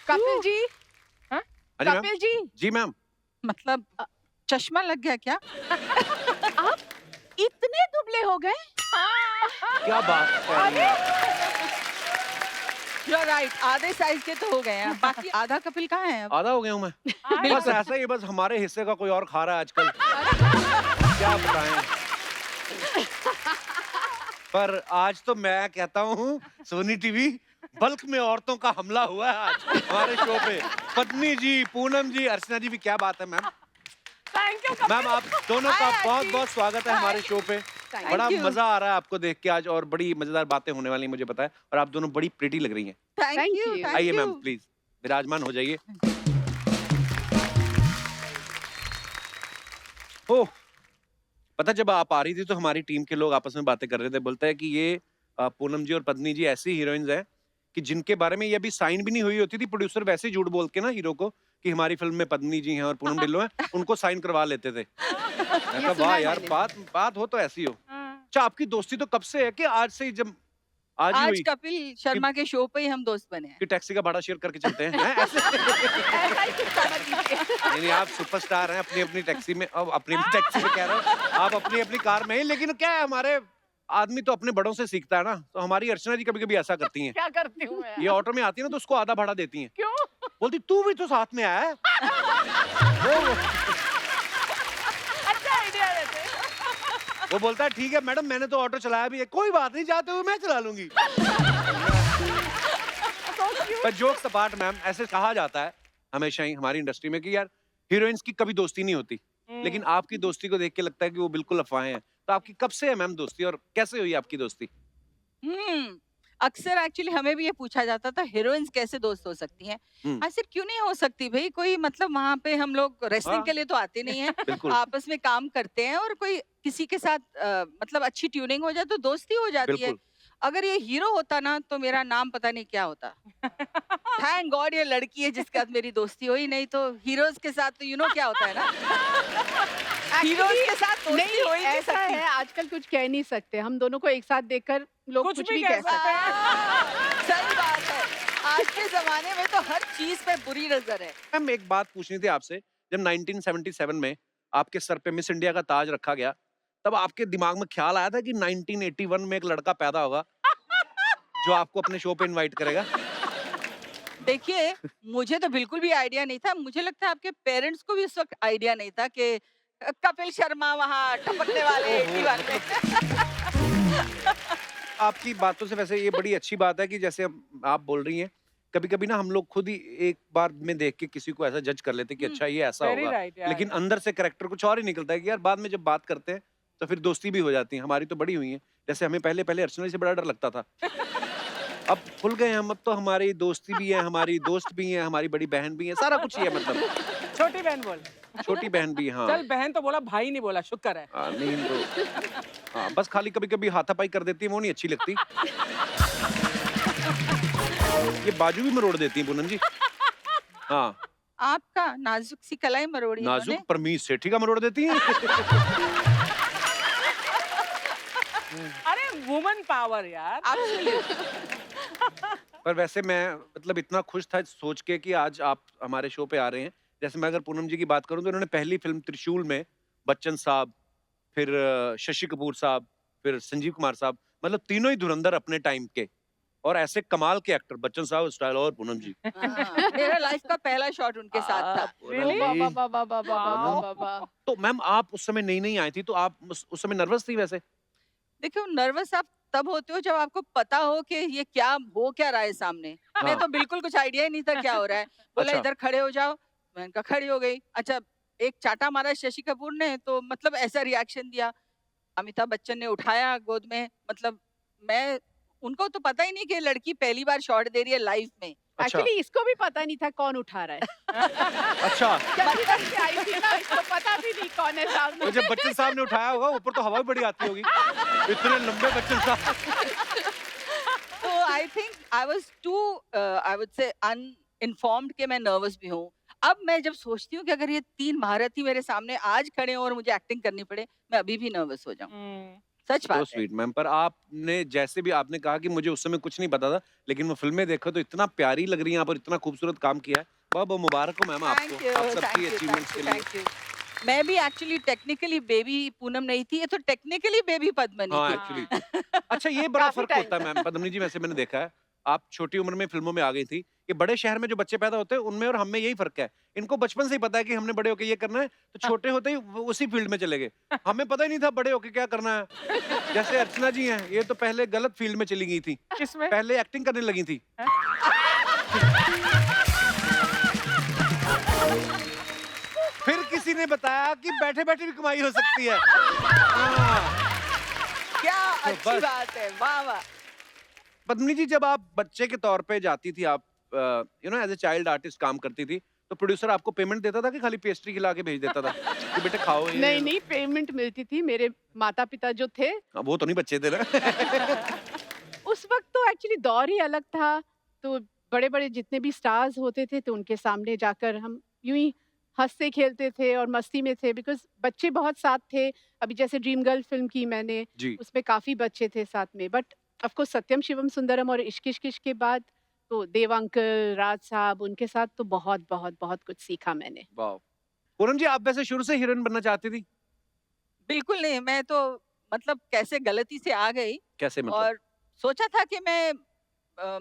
कपिल जी, हाँ जी मैम। कपिल जी, जी मैम। मतलब चश्मा लग गया क्या? आप इतने दुबले हो गए? क्या बात कर रही हैं? You're right, आधे साइज के तो हो गए हैं, बाकी आधा कपिल कहाँ है अब? आधा हो गया हूँ मैं। बस बिल्कुल। ऐसा ही, बस हमारे हिस्से का कोई और खा रहा है आजकल। क्या बताएं। पर आज तो मैं कहता हूँ सोनी टीवी बल्क में औरतों का हमला हुआ है आज हमारे शो पे। पत्नी जी, पूनम जी, अर्चना जी भी, क्या बात है मैम। थैंक यू मैम आप दोनों का Hi, बहुत आंटी। बहुत स्वागत है हमारे शो पे। Thank बड़ा you. मजा आ रहा है आपको देख के आज, और बड़ी मजेदार बातें होने वाली हैं मुझे पता है, और आप दोनों बड़ी प्रिटी लग रही हैं। Thank Thank you, you. thank आइए मैम you. प्लीज विराजमान हो जाइए। ओह, पता जब आप आ रही थी तो हमारी टीम के लोग आपस में बातें कर रहे थे, बोलते हैं कि ये पूनम जी और पत्नी जी ऐसी हीरोइंस हैं कि जिनके बारे में ये अभी साइन भी नहीं हुई होती थी, प्रोड्यूसर वैसे ही झूठ बोल के ना हीरो को कि हमारी फिल्म में पत्नी जी हैं और पूनम ढिल्लों हैं, उनको साइन करवा लेते थे। मैं कहा सुना वाह है यार, मैंने। बात हो तो ऐसी हो। अच्छा, आपकी दोस्ती तो कब से है कि आज से ही, जब आज ही आज हुई कपिल शर्मा के शो पे ही हम दोस्त बने हैं। कि टैक्सी का भाड़ा शेयर करके चलते हैं? हैं ऐसे? ऐसा ही कुछ समझ लीजिए। नहीं नहीं, आप सुपरस्टार हैं अपनी अपनी टैक्सी में, अब अपनी अपनी टैक्सी में कह रहा हूँ, आप अपनी अपनी कार में ही। लेकिन क्या है, हमारे आदमी तो अपने बड़ों से सीखता है ना, तो हमारी अर्चना जी कभी कभी ऐसा करती हैं। क्या करती हूँ मैं? ये ऑटो में आती है ना तो उसको आधा भाड़ा देती हैं, क्यों? बोलती तू भी तो साथ में आया है। अच्छा आइडिया देते। वो बोलता है ठीक है मैडम, मैंने तो ऑटो चलाया भी है, कोई बात नहीं, जाते हुए मैं चला लूंगी। पर जोक्स अपार्ट मैम, ऐसे कहा जाता है हमेशा ही हमारी इंडस्ट्री में कि यार हीरोइंस की कभी दोस्ती नहीं होती, लेकिन आपकी दोस्ती को देख के लगता है कि वो बिल्कुल अफवाहें हैं। तो आपकी कब से है मैम दोस्ती, और कैसे हुई आपकी दोस्ती? अक्सर एक्चुअली हमें भी ये पूछा जाता था हीरोइंस कैसे दोस्त हो सकती हैं। हम्म, आखिर क्यों नहीं हो सकती भाई, कोई मतलब वहां पे हम लोग रेसलिंग हाँ के लिए तो आते नहीं हैं, बिल्कुल आपस में काम करते हैं और कोई किसी के साथ मतलब अच्छी ट्यूनिंग हो जाए तो दोस्ती हो जाती है। बिल्कुल। अगर ये हीरो होता ना तो मेरा नाम पता नहीं क्या होता। थैंक गॉड ये लड़की है जिसके साथ मेरी दोस्ती हुई, नहीं तो हीरोज के साथ तो यू नो क्या होता है ना। हीरोज के साथ दोस्ती नहीं, हो ही नहीं ऐसा सकती। है, आजकल कुछ कह नहीं सकते। हम दोनों को एक साथ देखकर लोग कुछ भी कह सकते हैं। सही बात है, आज के जमाने में तो हर चीज पे बुरी नजर है। मैम एक बात पूछनी थी आपसे, जब 1977 में आपके सर पे मिस इंडिया का ताज रखा गया, तब आपके दिमाग में ख्याल आया था कि 1981 में एक लड़का पैदा होगा जो आपको अपने शो पे इनवाइट करेगा? देखिए, मुझे तो बिल्कुल भी आइडिया नहीं था। मुझे लगता है आपके पेरेंट्स को भी उस वक़्त आइडिया नहीं था कि कपिल शर्मा वहाँ टपकने वाले ओहो, 81 में। आपकी बातों से वैसे ये बड़ी अच्छी बात है कि जैसे आप बोल रही हैं, कभी-कभी ना हम लोग खुद ही एक बार में देख के किसी को ऐसा जज कर लेते हैं कि अच्छा ये ऐसा वेरी होगा, राइट यार। लेकिन अंदर से कैरेक्टर कुछ और ही निकलता है कि यार बाद में जब बात करते हैं तो फिर दोस्ती भी हो जाती है। हमारी तो बड़ी हुई है, जैसे हमें पहले अर्चना से बड़ा डर लगता था, अब खुल गए हम, अब तो हमारी दोस्ती भी है, हमारी दोस्त भी है, हमारी बड़ी बहन भी है, सारा कुछ ही है मतलब। छोटी बहन बोल। छोटी बहन भी, हाँ। चल बहन तो बोला, भाई नहीं बोला, शुक्र है। नहीं तो हाँ, बस खाली कभी-कभी हाथापाई कर देती है, वो नहीं अच्छी लगती। ये बाजू भी मरोड़ देती है पूनम जी। हाँ, आपका नाजुक सी कलाई मरोड़ी इन्होंने। नाजुक परमीत सेठी का मरोड़ देती हैं। अरे वुमन पावर यार। पर वैसे मैं मतलब इतना खुश था सोच के कि आज आप हमारे शो पे आ रहे हैं। जैसे मैं अगर पूनम जी की बात करूं तो उन्होंने पहली फिल्म त्रिशूल में बच्चन साहब, फिर शशि कपूर साहब, फिर संजीव कुमार साहब, मतलब तीनों ही धुरंधर अपने टाइम के, और ऐसे कमाल के एक्टर बच्चन साहब स्टाइल और पूनम जी। हाँ, मेरा लाइफ का पहला शॉट उनके साथ था। Really? बाबा बाबा बाबा बाबा बाबा। तो मैम आप उस समय नई नई आई थी, तो आप उस समय नर्वस थी वैसे? देखिए नर्वस आप तब होते हो जब आपको पता हो कि ये क्या हो क्या रहा है सामने। मैं हाँ। तो बिल्कुल कुछ आइडिया ही नहीं था क्या हो रहा है। बोला अच्छा। इधर खड़े हो जाओ, मैंने कहा खड़ी हो गई। अच्छा, एक चाटा मारा शशि कपूर ने तो मतलब ऐसा रिएक्शन दिया। अमिताभ बच्चन ने उठाया गोद में, मतलब मैं उनको तो पता ही नहीं कि लड़की पहली बार शॉट दे रही है लाइफ में। अच्छा। एक्चुअली इसको भी पता नहीं था कौन उठा रहा है। अच्छा, जब इधर से आई थी ना, इसको पता भी नहीं कौन है तो सामने। जब बच्चन साहब ने उठाया होगा ऊपर तो हवा भी बड़ी आती होगी, इतने लंबे बच्चन साहब। तो I think I was to I would say uninformed कि मैं नर्वस भी हूँ। अब मैं जब सोचती हूँ कि अगर ये तीन महारथी मेरे सामने आज खड़े हों और मुझे एक्टिंग करनी पड़े, मैं अभी भी नर्वस हो जाऊँ। सच तो बात है। Sweet ma'am. पर आपने जैसे भी आपने कहा कि मुझे उस समय कुछ नहीं पता था, लेकिन वो फिल्में देखो तो इतना प्यारी लग रही हैं आप और इतना खूबसूरत काम किया है। बहुत बहुत मुबारक हो मैम थैंक आपको, यू, आप सबकी थैंक यू, अचीवमेंट्स थैंक के यू, लिए। Thank you. मैं भी एक्चुअली टेक्निकली बेबी पूनम नहीं थी, ये तो टेक्निकली बेबी पद्मनी हाँ थी। एक्चुअली। अच्छा ये बड़ा काफी फर्क टाइम होता है था। मैम पद्मनी जी, वैसे मैंने देखा है आप छोटी उम्र में फिल्मों में आ गई थी। ये बड़े शहर में जो बच्चे पैदा होते हैं उनमें और हम में यही फर्क है। इनको बचपन से ही पता है कि हमने बड़े होके ये करना है, तो छोटे होते ही वो उसी फील्ड में चले गए। हमें पता ही नहीं था बड़े होके क्या करना है। जैसे अर्चना जी हैं, ये तो पहले गलत फील्ड में चली गई थी, किसमें? पहले एक्टिंग करने लगी थी। फिर किसी ने बताया कि बैठे बैठे भी कमाई हो सकती है। हाँ। क्या तो अच्छी बस। बात है, वाह वाह। पद्मिनी जी जब आप बच्चे के तौर पे जाती थी, आप you know as a child artist काम करती थी, तो प्रोड्यूसर आपको पेमेंट देता था कि खाली पेस्ट्री खिला के भेज देता था कि बेटे खाओ ये? नहीं नहीं, पेमेंट मिलती थी। मेरे माता पिता जो थे वो तो नहीं बच्चे थे ना। उस वक्त तो एक्चुअली दौर ही अलग था। तो बड़े बड़े जितने भी स्टार्स होते थे तो उनके सामने जाकर हम यूं ही हंसते खेलते थे और मस्ती में थे, बिकॉज बच्चे बहुत साथ थे। अभी जैसे ड्रीम गर्ल फिल्म की मैंने, जी। उसमें काफी बच्चे थे साथ में। बट ऑफ कोर्स सत्यम शिवम सुंदरम और इश्क इश्क इश्क के बाद तो देव अंकल, राज साहब, उनके साथ तो बहुत बहुत बहुत कुछ सीखा मैंने। वाह। पूनम जी आप वैसे शुरू से हीरोइन बनना चाहती थी? बिल्कुल नहीं, मैं तो मतलब कैसे गलती से आ गई कैसे मतलब? और सोचा था कि मैं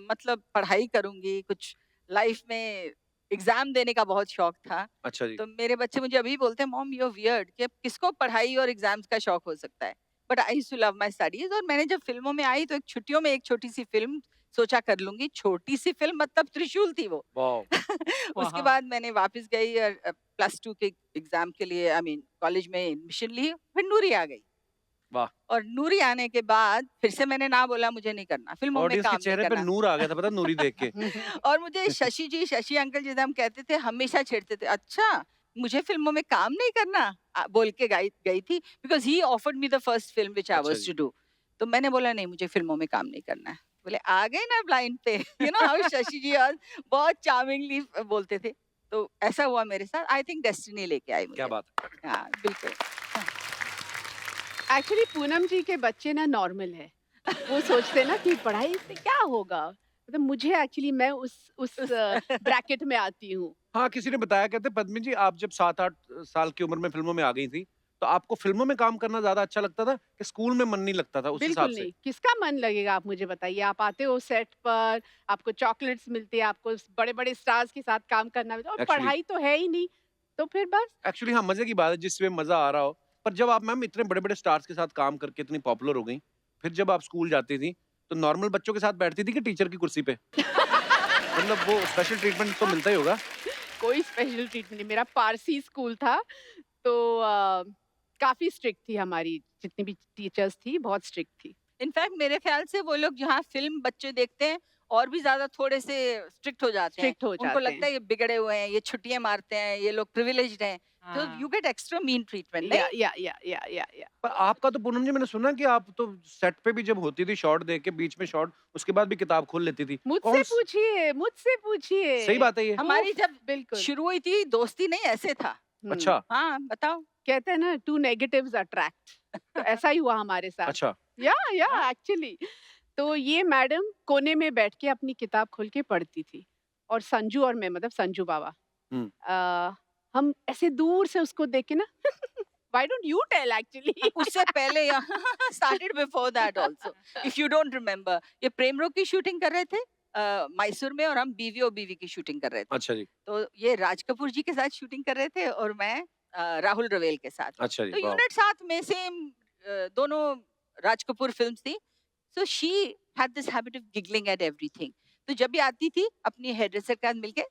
मतलब पढ़ाई करूंगी, कुछ लाइफ में एग्जाम देने का बहुत शौक था। अच्छा जी। तो मेरे बच्चे मुझे अभी बोलते हैं मॉम यू आर वियर्ड कि अब किसको पढ़ाई और एग्जाम्स का शौक हो सकता है, but I used to love my studies. और मैंने जब फिल्मों में आई तो एक छुट्टियों में एक छोटी सी फिल्म सोचा कर लूंगी। छोटी सी फिल्म मतलब त्रिशूल थी वो। वाह। उसके वाह। बाद मैंने वापस गई और +2 के एग्जाम के लिए आई मीन कॉलेज में एडमिशन ली, फिर नूरी आ गई। वाह। और नूरी आने के बाद फिर से मैंने ना बोला मुझे नहीं करना, फिल्मों में ऑडियंस के काम नहीं चेहरे पे करना। नूर आ गया था पता नूरी देख के। और मुझे शशि जी, शशि अंकल जिसे हम कहते थे, हमेशा छेड़ते थे, अच्छा मुझे फिल्मों में काम नहीं करना, बोल के गई गई थी, because he offered me the first film which I अच्छा वाज जी। To do. तो मैंने बोला नहीं, मुझे फिल्मों में काम नहीं करना है। बोले आ गए ना ब्लाइंड पे। यू नो हाउ शशि जी बहुत चार्मिंगली बोलते थे। तो ऐसा हुआ मेरे साथ। आई थिंक डेस्टिनी लेके आई क्या मुझे। बात है। हाँ बिल्कुल। एक्चुअली पूनम जी के बच्चे ना नॉर्मल है। वो सोचते हैं ना कि पढ़ाई से क्या होगा। मतलब मुझे एक्चुअली मैं उस ब्रैकेट में आती हूँ। हाँ किसी ने बताया, कहते पद्मिनी जी आप जब 7-8 साल की उम्र में फिल्मों में आ गई थी, तो आपको फिल्मों में काम करना ज्यादा अच्छा लगता था कि स्कूल में मन नहीं लगता था उस हिसाब बिल्कुल से? नहीं, किसका मन लगेगा आप मुझे बताइए। आप आते हो सेट पर, आपको चॉकलेट्स मिलते हैं, आपको बड़े बड़े स्टार्स के साथ काम करना मिलता है और Actually- पढ़ाई तो है ही नहीं। तो फिर बस एक्चुअली हाँ मजे की बात है जिसमें मजा आ रहा हो। पर जब आप मैम इतने बड़े बड़े स्टार्स के साथ काम करके इतनी पॉपुलर हो गई, फिर जब आप स्कूल जाती थी तो नॉर्मल बच्चों के साथ बैठती थी कि टीचर की कुर्सी पे? मतलब वो स्पेशल ट्रीटमेंट तो मिलता ही होगा। कोई स्पेशल ट्रीटमेंट नहीं। मेरा पारसी स्कूल था, तो काफी स्ट्रिक्ट थी हमारी जितनी भी टीचर्स थी, बहुत स्ट्रिक्ट थी। इनफैक्ट मेरे ख्याल से वो लोग जहाँ फिल्म बच्चे देखते हैं और भी ज्यादा थोड़े से स्ट्रिक्ट हो जाते हैं। स्ट्रिक्ट हो उनको जाते लगता हैं। है ये बिगड़े हुए हैं, ये छुट्टियां मारते हैं, ये लोग प्रिविलेज्ड हैं, तो हाँ। You get extra mean treatment. या पर आपका तो पूनम जी मैंने सुना कि आप तो सेट पे भी जब होती थी शॉट देख के बीच में शॉट, उसके बाद भी किताब खोल लेती थी। मुझसे कौन स- पूछिए, मुझसे पूछिए। सही बात है ये। हमारी जब बिल्कुल। शुरू हुई थी दोस्ती नहीं ऐसे था। अच्छा हाँ बताओ। कहते हैं ना, टू नेगेटिव्स अट्रैक्ट। तो ऐसा ही हुआ हमारे साथ। अच्छा। या एक्चुअली तो ये मैडम कोने में बैठ के अपनी किताब खोल के पढ़ती थी और संजू और मैं, मतलब संजू बाबा, हम्म। हम ऐसे दूर से उसको देख के ना why don't you tell actually. उससे पहले started before that also, if you don't remember. ये प्रेम रोग की शूटिंग कर रहे थे मैसूर में, और हम बीवी और बीवी की शूटिंग कर रहे थे। अच्छा जी। तो ये राज कपूर जी के साथ शूटिंग कर रहे थे और मैं राहुल रवेल के साथ। अच्छा जी। तो वाह। यूनिट साथ में सेम, दोनों राज कपूर फिल्म्स थी। So she had this habit of giggling at everything. तो जब भी आती थी अपनी हेयर ड्रेसर के साथ मिलके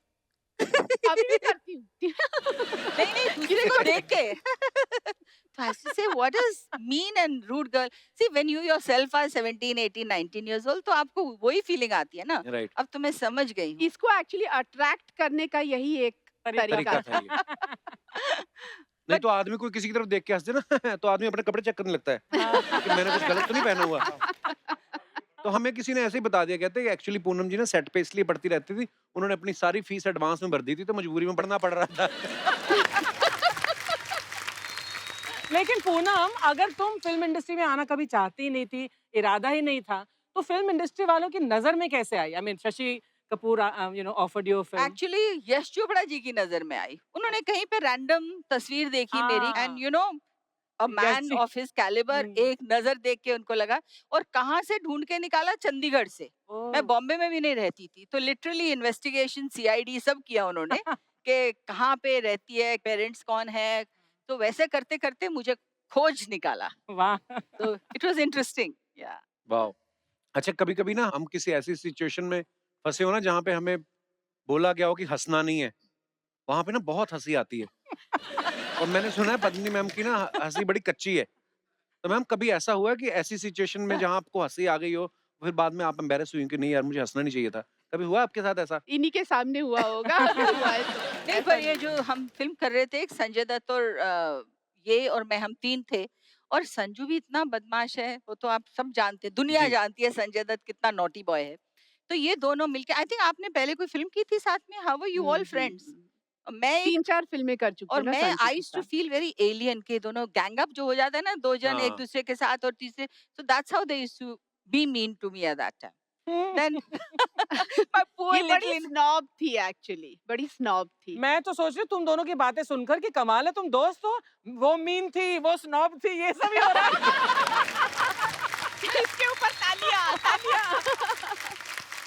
अभी भी करती हूँ। नहीं नहीं दूसरे को देख के तो ऐसे से what is mean and rude girl. See when you yourself are 17 18 19 years old, तो आपको वही फीलिंग आती है ना। राइट। अब तो मैं समझ गई हूँ। इसको एक्चुअली अट्रैक्ट करने का यही एक तरीका तरीका था ये। नहीं तो आदमी कोई किसी की तरफ देख के हंस दे ना तो आदमी अपने कपड़े चेक करने लगता है कि मैंने कुछ गलत तो नहीं पहना हुआ। तो हमें किसी ने ऐसे ही बता दिया, कहते हैं एक्चुअली पूनम जी ना सेट पे इसलिए पढ़ती रहती थी, उन्होंने अपनी सारी फीस एडवांस में भर दी थी तो मजबूरी में पढ़ना पड़ रहा था। लेकिन पूनम, अगर तुम फिल्म इंडस्ट्री में आना कभी चाहती ही नहीं थी, इरादा ही नहीं था, तो फिल्म इंडस्ट्री वालों की नजर में कैसे आई? I mean Shashi Kapoor offered you film. Actually Yash Chopra ji की नजर में आई। उन्होंने कहीं पे रैंडम तस्वीर देखी मेरी, हाँ। एंड अ मैन जी। ऑफ हिज कैलिबर, एक नजर देख के उनको लगा। और कहाँ से ढूंढ के निकाला? चंडीगढ़ से। मैं ओह। बॉम्बे में भी नहीं रहती थी, तो लिटरली इन्वेस्टिगेशन सीआईडी सब किया उन्होंने कि कहाँ पे रहती है, पेरेंट्स कौन है। तो वैसे करते करते मुझे खोज निकाला। वाह। तो इट वाज इंटरेस्टिंग। या वाह। अच्छा, कभी-कभी ना हम किसी ऐसी सिचुएशन में फँसे हो ना जहाँ पे हमें बोला गया हो कि हँसना नहीं है, वहाँ पे ना बहुत हँसी आती है। और मैंने सुना है पद्मिनी मैम की ना हँसी बड़ी कच्ची है। तो मैम कभी ऐसा हुआ है कि ऐसी सिचुएशन में जहाँ आपको हँसी आ गई हो, फिर बाद में आप एम्बैरेस हुई कि नहीं यार मुझे हँसना नहीं चाहिए था। कभी हुआ आपके साथ ऐसा? इन्हीं के सामने हुआ होगा अगर हुआ है तो। नहीं, ऐसा पर ये नहीं। जो हम फ़िल्म कर रहे थे, एक संजय दत्त और ये और मैं, हम 3 थे। और संजू भी इतना बदमाश है, वो तो आप सब जानते हैं, दुनिया जी। जानती है संजय दत्त कितना नॉटी बॉय है। तो ये दोनों मिलके, आई थिंक आपने पहले कोई फ़िल्म की थी साथ में, how were you all friends? मैं एक 3-4 फ़िल्में कर चुकी और हूँ ना मैं संजू आई के यूज्ड टू साथ। फील वेरी एलियन, के दोनों गैंग अप जो हो जाता है ना, 2 जन एक हाँ। दूसरे के साथ और तीसरे, so that's how they used to be mean to me at that time. Then my poor ये बड़ी लिटिल स्नॉब थी एक्चुअली, बड़ी स्नॉब थी। मैं तो सोच रही हूँ तुम दोनों की बातें सुनकर कि कमाल है, तुम दोस्त हो। वो मीन थी, वो स्नॉब थी, ये सब ही हो रहा है। इसके ऊपर तालियां, तालियां।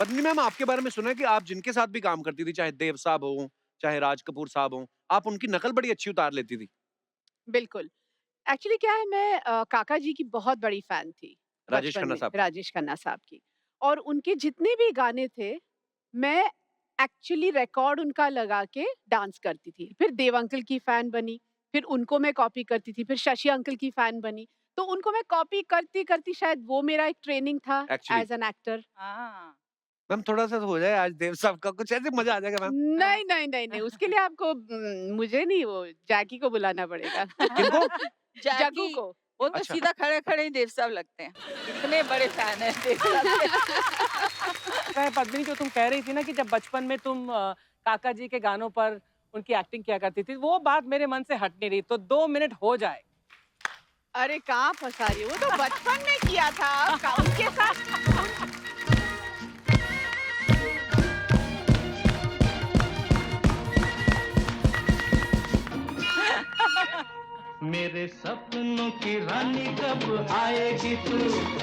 पद्मिनी मैम आपके बारे में सुना है कि आप जिनके साथ भी काम करती थी, चाहे देव साहब हों, चाहे राज कपूर साहब हों, आप उनकी नकल बड़ी अच्छी उतार लेती थी। बिल्कुल। एक्चुअली क्या है, मैं काका जी की बहुत बड़ी फ़ैन थी, राजेश बचपन खन्ना में, साहब। राजेश खन्ना साहब की। और उनके जितने भी गाने थे, मैं एक्चुअली रिकॉर्ड उनका लगा के डांस करती थी। फिर देव अंकल की फ़ैन बनी, फिर उनको मैं कॉपी करती थी, फिर शशि अंकल की फ़ैन बनी। तो उनको मैं कॉपी करती-करती शायद वो मेरा एक ट्रेनिंग था एक्चुअली एज़ एन एक्टर। हाँ। मैम थोड़ा-सा हो जाए आज देव साहब का, कुछ ऐसे मज़ा आ जाएगा मैम। नहीं, नहीं, नहीं, नहीं, उसके लिए आपको मुझे नहीं, वो जैकी को बुलाना पड़ेगा। किनको? जग्गू जैकी, को। वो तो अच्छा। सीधा खड़े-खड़े ही देव साहब लगते हैं। इतने बड़े फैन हैं देव साहब के। चाहे पद्मिनी, जो तुम कह रही थी ना कि जब बचपन में तुम काका जी के गानों पर उनकी एक्टिंग किया करती थी, वो बात मेरे मन से हट नहीं रही। तो 2 मिनट हो जाए। अरे कहाँ फँसा रही हो? वो तो बचपन में किया था, उनके साथ। मेरे सपनों की रानी कब आएगी तू,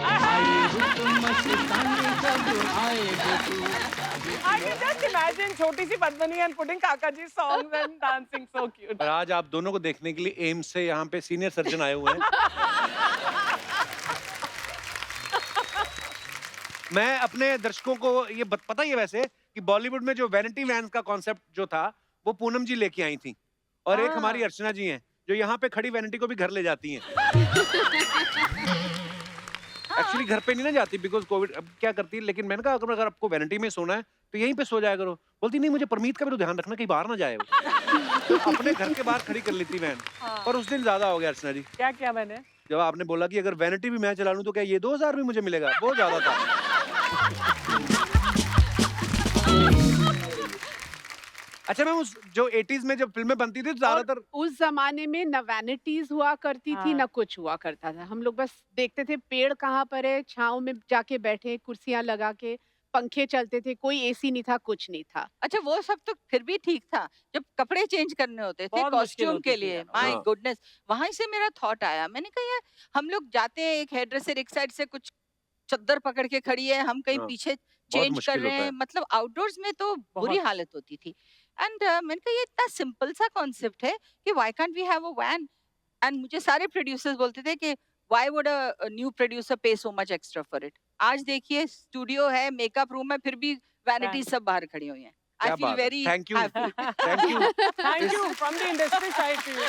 आई रुत मस्तानी कब आएगी तू। I can just imagine छोटी सी पद्मिनी and putting काका जी songs and dancing, so cute. और आज आप दोनों को देखने के लिए एम्स से यहाँ पे सीनियर सर्जन आए हुए हैं। मैं अपने दर्शकों को ये पता ही है वैसे कि बॉलीवुड में जो वैनिटी वैन्स का कॉन्सेप्ट जो था, वो पूनम जी लेके आई थी। और एक हमारी अर्चना जी हैं, जो यहाँ पे खड़ी वैनिटी को भी घर ले जाती हैं। एक्चुअली घर पे नहीं ना जाती बिकॉज़ कोविड। अब क्या करती है, लेकिन मैंने कहा अगर आपको वैनिटी में सोना है तो यहीं पे सो जाया करो। बोलती नहीं, मुझे परमीत का भी तो ध्यान रखना, कहीं बाहर ना जाए वो। तो अपने घर के बाहर खड़ी कर लेती वैन। पर उस दिन ज्यादा हो गया अर्चना जी, क्या किया मैंने? जब आपने बोला कि अगर वैनिटी भी मैं चला लूं तो क्या ये 2000 भी मुझे मिलेगा, बहुत ज्यादा था। अच्छा मैम, उस जो 80s में जब फिल्में बनती थी तो ज्यादातर उस ज़माने में ना वैनिटीज़ हुआ करती थी, हाँ। ना कुछ हुआ करता था। हम लोग बस देखते थे पेड़ कहाँ पर है, छाँव में जाके बैठे, कुर्सियाँ लगा के, पंखे चलते थे, कोई एसी नहीं था, कुछ नहीं था। अच्छा, वो सब तो फिर भी ठीक था। जब कपड़े चेंज करने होते थे बहुत मुश्किल कॉस्ट्यूम होती के थी लिए, यार। माय हाँ। गुडनेस, वहीं से मेरा थॉट आया। मैंने कहा यार, हम लोग जाते हैं, एक हेयर ड्रेसर एक साइड से कुछ चद्दर पकड़ के खड़ी है, हम कहीं हाँ, पीछे बहुत चेंज कर मुश्किल रहे होता हैं, है। मतलब आउटडोर्स में तो बुरी बहुत। हालत होती थी। एंड मैंने कहा ये इतना सिंपल सा कॉन्सेप्ट है कि why can't we have a van. And मुझे सारे प्रोड्यूसर्स बोलते थे कि why would a new producer pay so much extra for it. आज देखिए, स्टूडियो है, मेकअप रूम है, फिर भी वैनिटी सब बाहर खड़ी हुई हैं। आई क्या फील बात है, very thank you, happy. Thank you. Thank you from the industry side to you.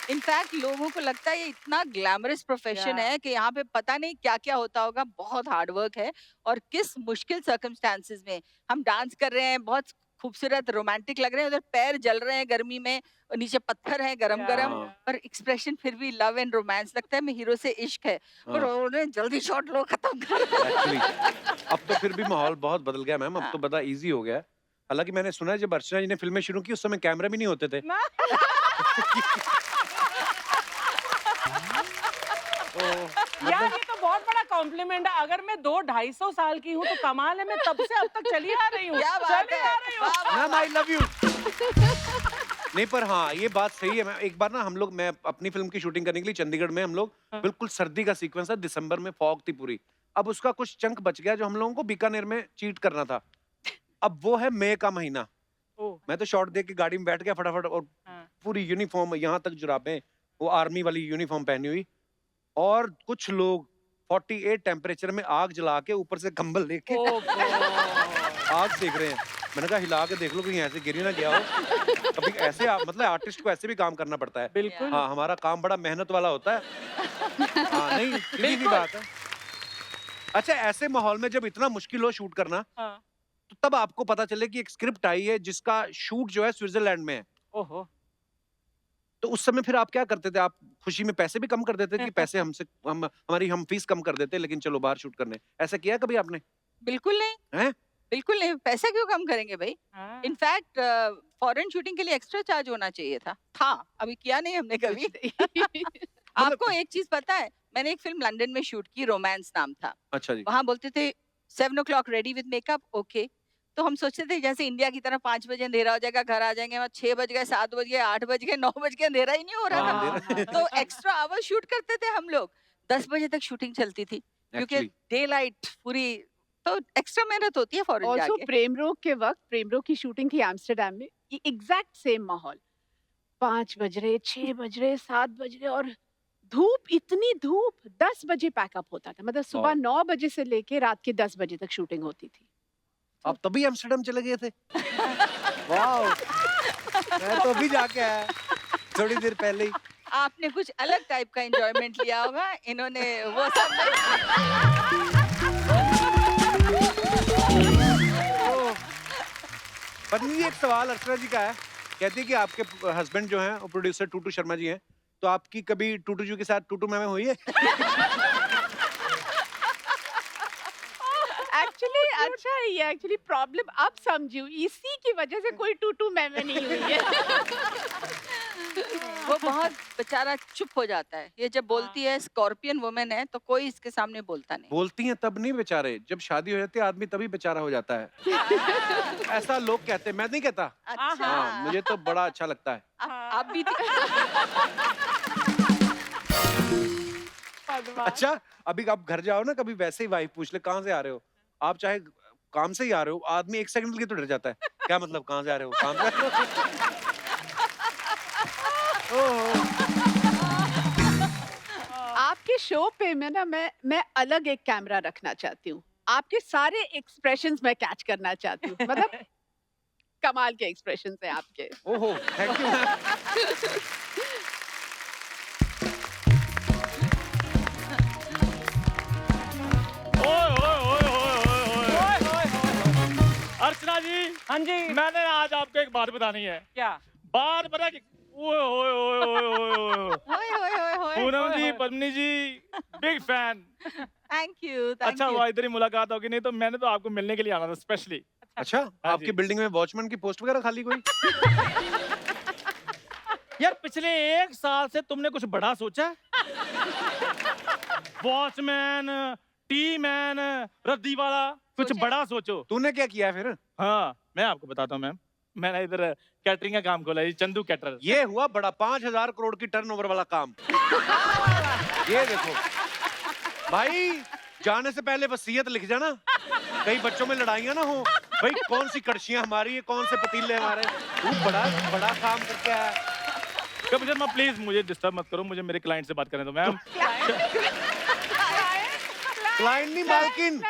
In fact लोगों को लगता है ये इतना ग्लैमरस प्रोफेशन Yeah. है कि यहाँ पे पता नहीं क्या क्या होता होगा। बहुत हार्ड वर्क है, और किस मुश्किल सर्कमस्टांसेस में हम डांस कर रहे हैं, बहुत खूबसूरत रोमांटिक लग रहे हैं, उधर पैर जल रहे हैं गर्मी में, और नीचे पत्थर है गरम Yeah, गरम, हाँ। पर एक्सप्रेशन फिर भी लव एंड रोमांस। लगता है मैं हीरो से इश्क है, पर हाँ। उन्होंने जल्दी शॉट लो, खत्म कर। एक्चुअली अब तो फिर भी माहौल बहुत बदल गया मैम, अब हाँ। तो बड़ा इजी हो गया है। हालांकि मैंने सुना है जब अर्चना जी ने फिल्में शुरू की उस समय कैमरे भी नहीं होते थे। कॉम्प्लीमेंट है। अगर मैं 200-250 साल की हूँ तो कमाल है, मैं तब से अब तक चली आ रही हूँ। क्या बात चली है, आ रही हूँ। वाह, वाह, मैम आई लव यू। नहीं पर हाँ ये बात सही है। मैं एक बार ना हम लोग मैं अपनी फिल्म की शूटिंग करने के लिए चंडीगढ़ में हम लोग हाँ। बिल्कुल सर्दी का सीक्वेंस था, दिसंबर में फॉग थी पूरी। अब उसका कुछ चंक बच गया जो हम लोगों को बीकानेर में चीट करना था। अब वो है मई का महीना। ओह, मैं तो शॉट देख के गाड़ी में बैठ गया फटाफट और हाँ। पूरी यूनिफॉर्म यहाँ तक जुराबें, वो आर्मी वाली यूनिफॉर्म पहनी हुई, और कुछ लोग 48 टेम्परेचर में आग जला के ऊपर से कंबल लेके ओह गॉड। आग सेक रहे हैं। मैंने कहा हिला के देख लो कहीं ऐसे गिरी ना गया हो। कभी ऐसे मतलब आर्टिस्ट को ऐसे भी काम करना पड़ता है। बिल्कुल। हाँ हमारा काम बड़ा मेहनत वाला होता है। हाँ नहीं सीधी सी बिल्कुल। बात है। अच्छा ऐसे माहौल में जब इतना मुश्किल हो शूट करना, हाँ। तो तब आपको पता चले कि एक स्क्रिप्ट आई है जिसका शूट जो है स्विट्जरलैंड में है, ओहो। तो उस समय फिर आप क्या करते थे? आप खुशी में पैसे भी कम कर देते कि पैसे हमारी हम फीस कम कर देते लेकिन चलो बाहर शूट करने, ऐसा किया कभी आपने? बिल्कुल नहीं, हैं? बिल्कुल नहीं, पैसे क्यों कम करेंगे भाई? हाँ। इनफैक्ट फॉरेन शूटिंग के लिए एक्स्ट्रा चार्ज होना चाहिए था। अभी किया नहीं हमने कभी। आपको एक चीज पता है, मैंने एक फिल्म लंदन में शूट की, रोमांस नाम था। अच्छा जी। वहां बोलते थे 7 o'clock ready with makeup, okay. तो हम सोचते थे जैसे इंडिया की तरह 5 बजे अंधेरा हो जाएगा, घर आ जाएंगे, वहाँ 6 बज गए, 7 बज गए, 8 बज गए, 9 बज गए, अंधेरा ही नहीं हो रहा हाँ, था। अंधेरा। तो एक्स्ट्रा आवर शूट करते थे हम लोग। 10 बजे तक शूटिंग चलती थी क्योंकि Actually, डे लाइट पूरी, तो एक्स्ट्रा मेहनत होती है फॉरेन ऑल्सो जाके। प्रेम रोग के वक्त, प्रेम रोग की शूटिंग थी एम्स्टरडेम में, एग्जैक्ट सेम माहौल। 5 बज रहे, 6 बज रहे, 7 बज रहे, और धूप, इतनी धूप। 10 बजे पैकअप होता था, मतलब सुबह 9 बजे से लेके रात के 10 बजे तक शूटिंग होती थी। आप तभी एम्स्टर्डम चले गए थे? वाओ, मैं तो अभी जाके आया थोड़ी देर पहले ही। आपने कुछ अलग टाइप का एंजॉयमेंट लिया होगा, इन्होंने वो सब पत्नी जी एक सवाल अर्चना जी का है, कहती है कि आपके हस्बैंड जो हैं वो प्रोड्यूसर टूटू शर्मा जी हैं, तो आपकी कभी टूटू जी के साथ टूटू मैम हुई है? एक्चुअली अच्छा है ये, एक्चुअली प्रॉब्लम अब समझू, इसी की वजह से कोई टूटू मैमे नहीं हुई है। वो बहुत बेचारा चुप हो जाता है। ये जब बोलती है, स्कॉर्पियन वुमेन है, तो कोई इसके सामने बोलता नहीं। बोलती हैं तब नहीं बेचारे, जब शादी हो जाती है आदमी तभी बेचारा हो जाता है। ऐसा लोग कहते हैं, मैं नहीं कहता। अच्छा, हाँ मुझे तो बड़ा अच्छा लगता है। आप भी अच्छा अभी आप घर जाओ ना, कभी वैसे ही वाइफ पूछ ले कहाँ से आ रहे हो, आप चाहे काम से ही आ रहे हो, आदमी 1 सेकंड के लिए तो डर जाता है, क्या मतलब कहाँ से आ रहे हो, काम से आ रहे हो? ओहो। आपके शो पे में ना मैं अलग एक कैमरा रखना चाहती हूँ। आपके सारे एक्सप्रेशंस मैं कैच करना चाहती हूँ, मतलब कमाल के एक्सप्रेशंस हैं आपके। ओहो थैंक यू मैम। अर्चना जी, हाँ जी। मैंने आज आपको एक बात बतानी है। क्या? बात पता कि ओए ओए ओए ओए ओए ओए। होए होए होए होए। पूनम जी, ओए। पद्मिनी जी, बिग फैन। थैंक यू, अच्छा थैंक हुआ यू। इधर ही मुलाकात होगी, नहीं तो मैंने तो आपको मिलने के लिए आना था स्पेशली। अच्छा हाँ आपकी जी। बिल्डिंग में वॉचमैन की पोस्ट वगैरह खाली कोई? यार पिछले 1 साल से तुमने कुछ बड़ा सोचा? वॉचमैन, टी मैन, रद्दी वाला, कुछ सोचा। बड़ा सोचो। तूने क्या किया फिर? हाँ मैं आपको बताता हूँ मैम, मैंने इधर कैटरिंग का काम खोला है, चंदू कैटर। ये हुआ बड़ा 5000 करोड़ की टर्नओवर वाला काम। ये देखो भाई, जाने से पहले वसीयत लिख जाना, कई बच्चों में लड़ाइयाँ ना हो, भाई कौन सी कड़छियाँ हमारी है, कौन से पतीले हमारे। तू बड़ा बड़ा काम करके आया। कब शर्मा प्लीज मुझे डिस्टर्ब मत करो, मुझे मेरे क्लाइंट से बात करने दो मैम। क्लाइंट नहीं मालकिन।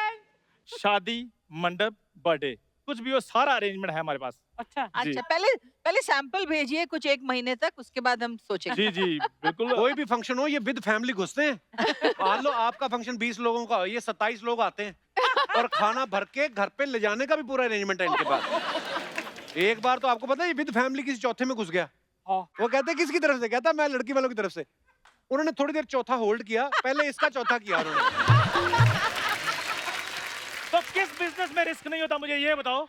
शादी, मंडप, बर्थडे, कुछ भी हो सारा अरेंजमेंट है हमारे पास। अच्छा। जी। अच्छा, पहले सैंपल भेजिए कुछ 1 महीने तक, उसके बाद हम सोचेंगे। जी जी बिल्कुल। कोई भी फंक्शन हो ये विद फैमिली घुसते हैं। मान लो आपका फंक्शन 20 लोगों का हो, ये 27 लोग आते हैं और खाना भर के घर पे ले जाने का भी पूरा अरेंजमेंट है इनके पास। एक बार तो आपको पता है ये विद फैमिली किसी चौथे में घुस गया। हाँ। वो कहते हैं किसकी तरफ से, कहता मैं लड़की वालों की तरफ से। उन्होंने थोड़ी देर चौथा होल्ड किया, पहले इसका चौथा किया उन्होंने। तो किस बिजनेस में रिस्क नहीं होता मुझे ये बताओ।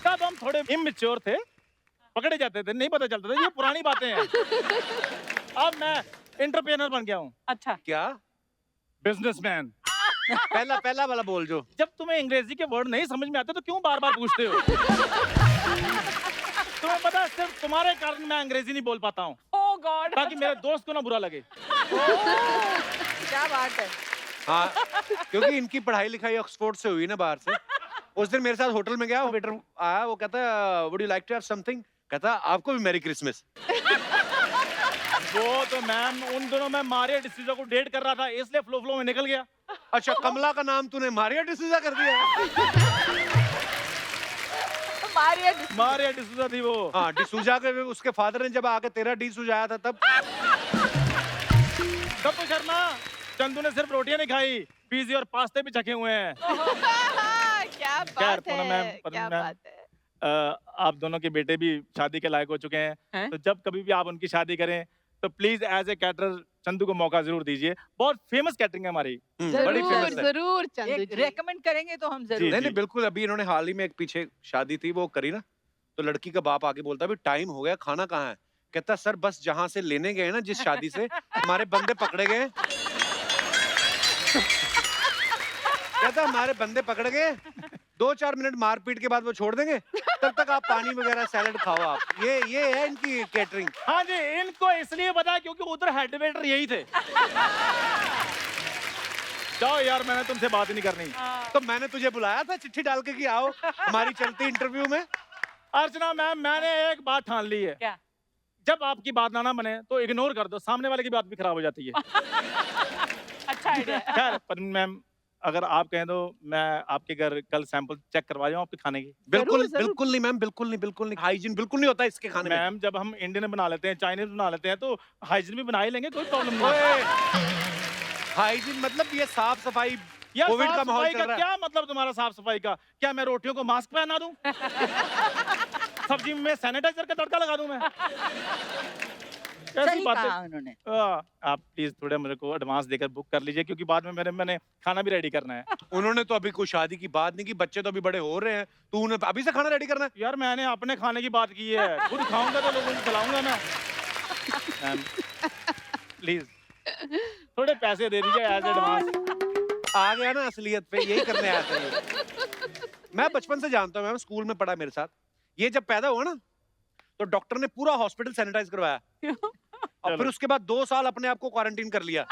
तब हम थोड़े इमेच्योर थे, पकड़े जाते थे, नहीं पता चलता था, ये पुरानी बातें हैं। अब मैं एंटरप्रेन्योर बन गया हूँ, अच्छा क्या? बिजनेसमैन। पहला वाला बोल जो। जब तुम्हें अंग्रेजी के वर्ड नहीं समझ में आते तो क्यों बार-बार पूछते हो? तुम्हें पता है सिर्फ तुम्हारे कारण मैं अंग्रेजी नहीं बोल पाता हूँ, ओह गॉड ताकि मेरे दोस्त को ना बुरा लगे। क्या बात है। हाँ, क्योंकि इनकी पढ़ाई लिखाई ऑक्सफोर्ड से हुई ना बाहर से। उस दिन मेरे साथ होटल में गया, वेटर आया, वो कहता है would you like to have something, कहता आपको भी मैरी क्रिसमस। वो तो मैम उन दिनों मैं मारिया डिसूजा को डेट कर रहा था, इसलिए फ्लो में निकल गया। अच्छा, कमला का नाम तूने मारिया डिसूजा कर दिया? मारिया डिसूजा थी वो। हाँ, डिसूजा के उसके फादर ने जब आके तेरा डी सुझाया था तब। कपूर शर्मा, चंदू ने सिर्फ रोटियां नहीं खाई, पिज़्ज़ा और पास्ते भी चखे हुए हैं। क्या खैर, बात पूनम है, मैम, क्या मैम, बात है। आप दोनों के बेटे भी शादी के लायक हो चुके हैं, हैं? तो जब कभी भी आप उनकी शादी करें तो please as a caterer Chandu को मौका जरूर दीजिए। बहुत फेमस कैटरिंग है हमारी। बड़ी जरूर फेमस है। जरूर चंदू एक जी। रेकमेंड करेंगे तो हम जी, जरूर। नहीं जी। नहीं, बिल्कुल। अभी इन्होंने हाल ही में एक पीछे शादी थी, वो करी ना, तो लड़की का बाप आके बोलता है टाइम हो गया, खाना कहाँ है? कहता सर बस जहां से लेने गए ना, जिस शादी से हमारे बंदे पकड़े गए। कहता हमारे बंदे पकड़ गए, 2-4 मिनट मारपीट के बाद वो छोड़ देंगे, तब तक आप पानी वगैरह सैलेड खाओ आप। ये है इनकी कैटरिंग। हाँ जी, इनको इसलिए पता है क्योंकि उधर हेड वेटर यही थे। जाओ यार, मैंने तुमसे बात ही नहीं करनी। तो मैंने तुझे बुलाया था चिट्ठी डाल के कि आओ हमारी चलती इंटरव्यू में। अर्चना मैम, मैंने एक बात ठान ली है। क्या? जब आपकी बात ना बने तो इग्नोर कर दो, सामने वाले की बात भी खराब हो जाती है। अच्छा आइडिया है। खैर, पर मैम अगर आप कहें तो मैं आपके घर कल सैंपल चेक करवा जाऊं आपके खाने की। बिल्कुल जरूर। बिल्कुल नहीं मैम, बिल्कुल नहीं, बिल्कुल नहीं। हाइजीन बिल्कुल नहीं होता इसके खाने में। मैम जब हम इंडियन बना लेते हैं, चाइनीज बना लेते हैं, तो हाइजीन भी बना ही लेंगे, कोई प्रॉब्लम नहीं है। ओए, हाइजीन मतलब ये साफ सफाई। यार, कोविड का साफ माहौल सफाई चल का रहा है। क्या मतलब तुम्हारा साफ सफाई का? क्या मैं रोटियों को मास्क पहना दूं? सब्जी में सैनिटाइजर का तड़का लगा दूं मैं? ऐसी सही बातें। कहा उन्होंने। आप प्लीज थोड़ा मेरे को एडवांस देकर बुक कर लीजिए, क्योंकि बाद में मैंने खाना भी रेडी करना है। उन्होंने तो अभी कोई शादी की बात नहीं की, बच्चे तो अभी बड़े हो रहे हैं, तू उन्हें अभी से खाना रेडी करना है? यार मैंने अपने खाने की बात की है, खुद खाऊंगा तो लोगों को खिलाऊंगा मैं। प्लीज थोड़े पैसे दे दीजिए एज एडवांस। आ गया ना असलियत पे, यही करने आया था ये। मैं बचपन से जानता हूँ, मैम स्कूल में पढ़ा मेरे साथ। ये जब पैदा हुआ ना, तो डॉक्टर ने पूरा हॉस्पिटल सैनिटाइज करवाया, और फिर उसके बाद 2 साल अपने आप को क्वारंटीन कर लिया।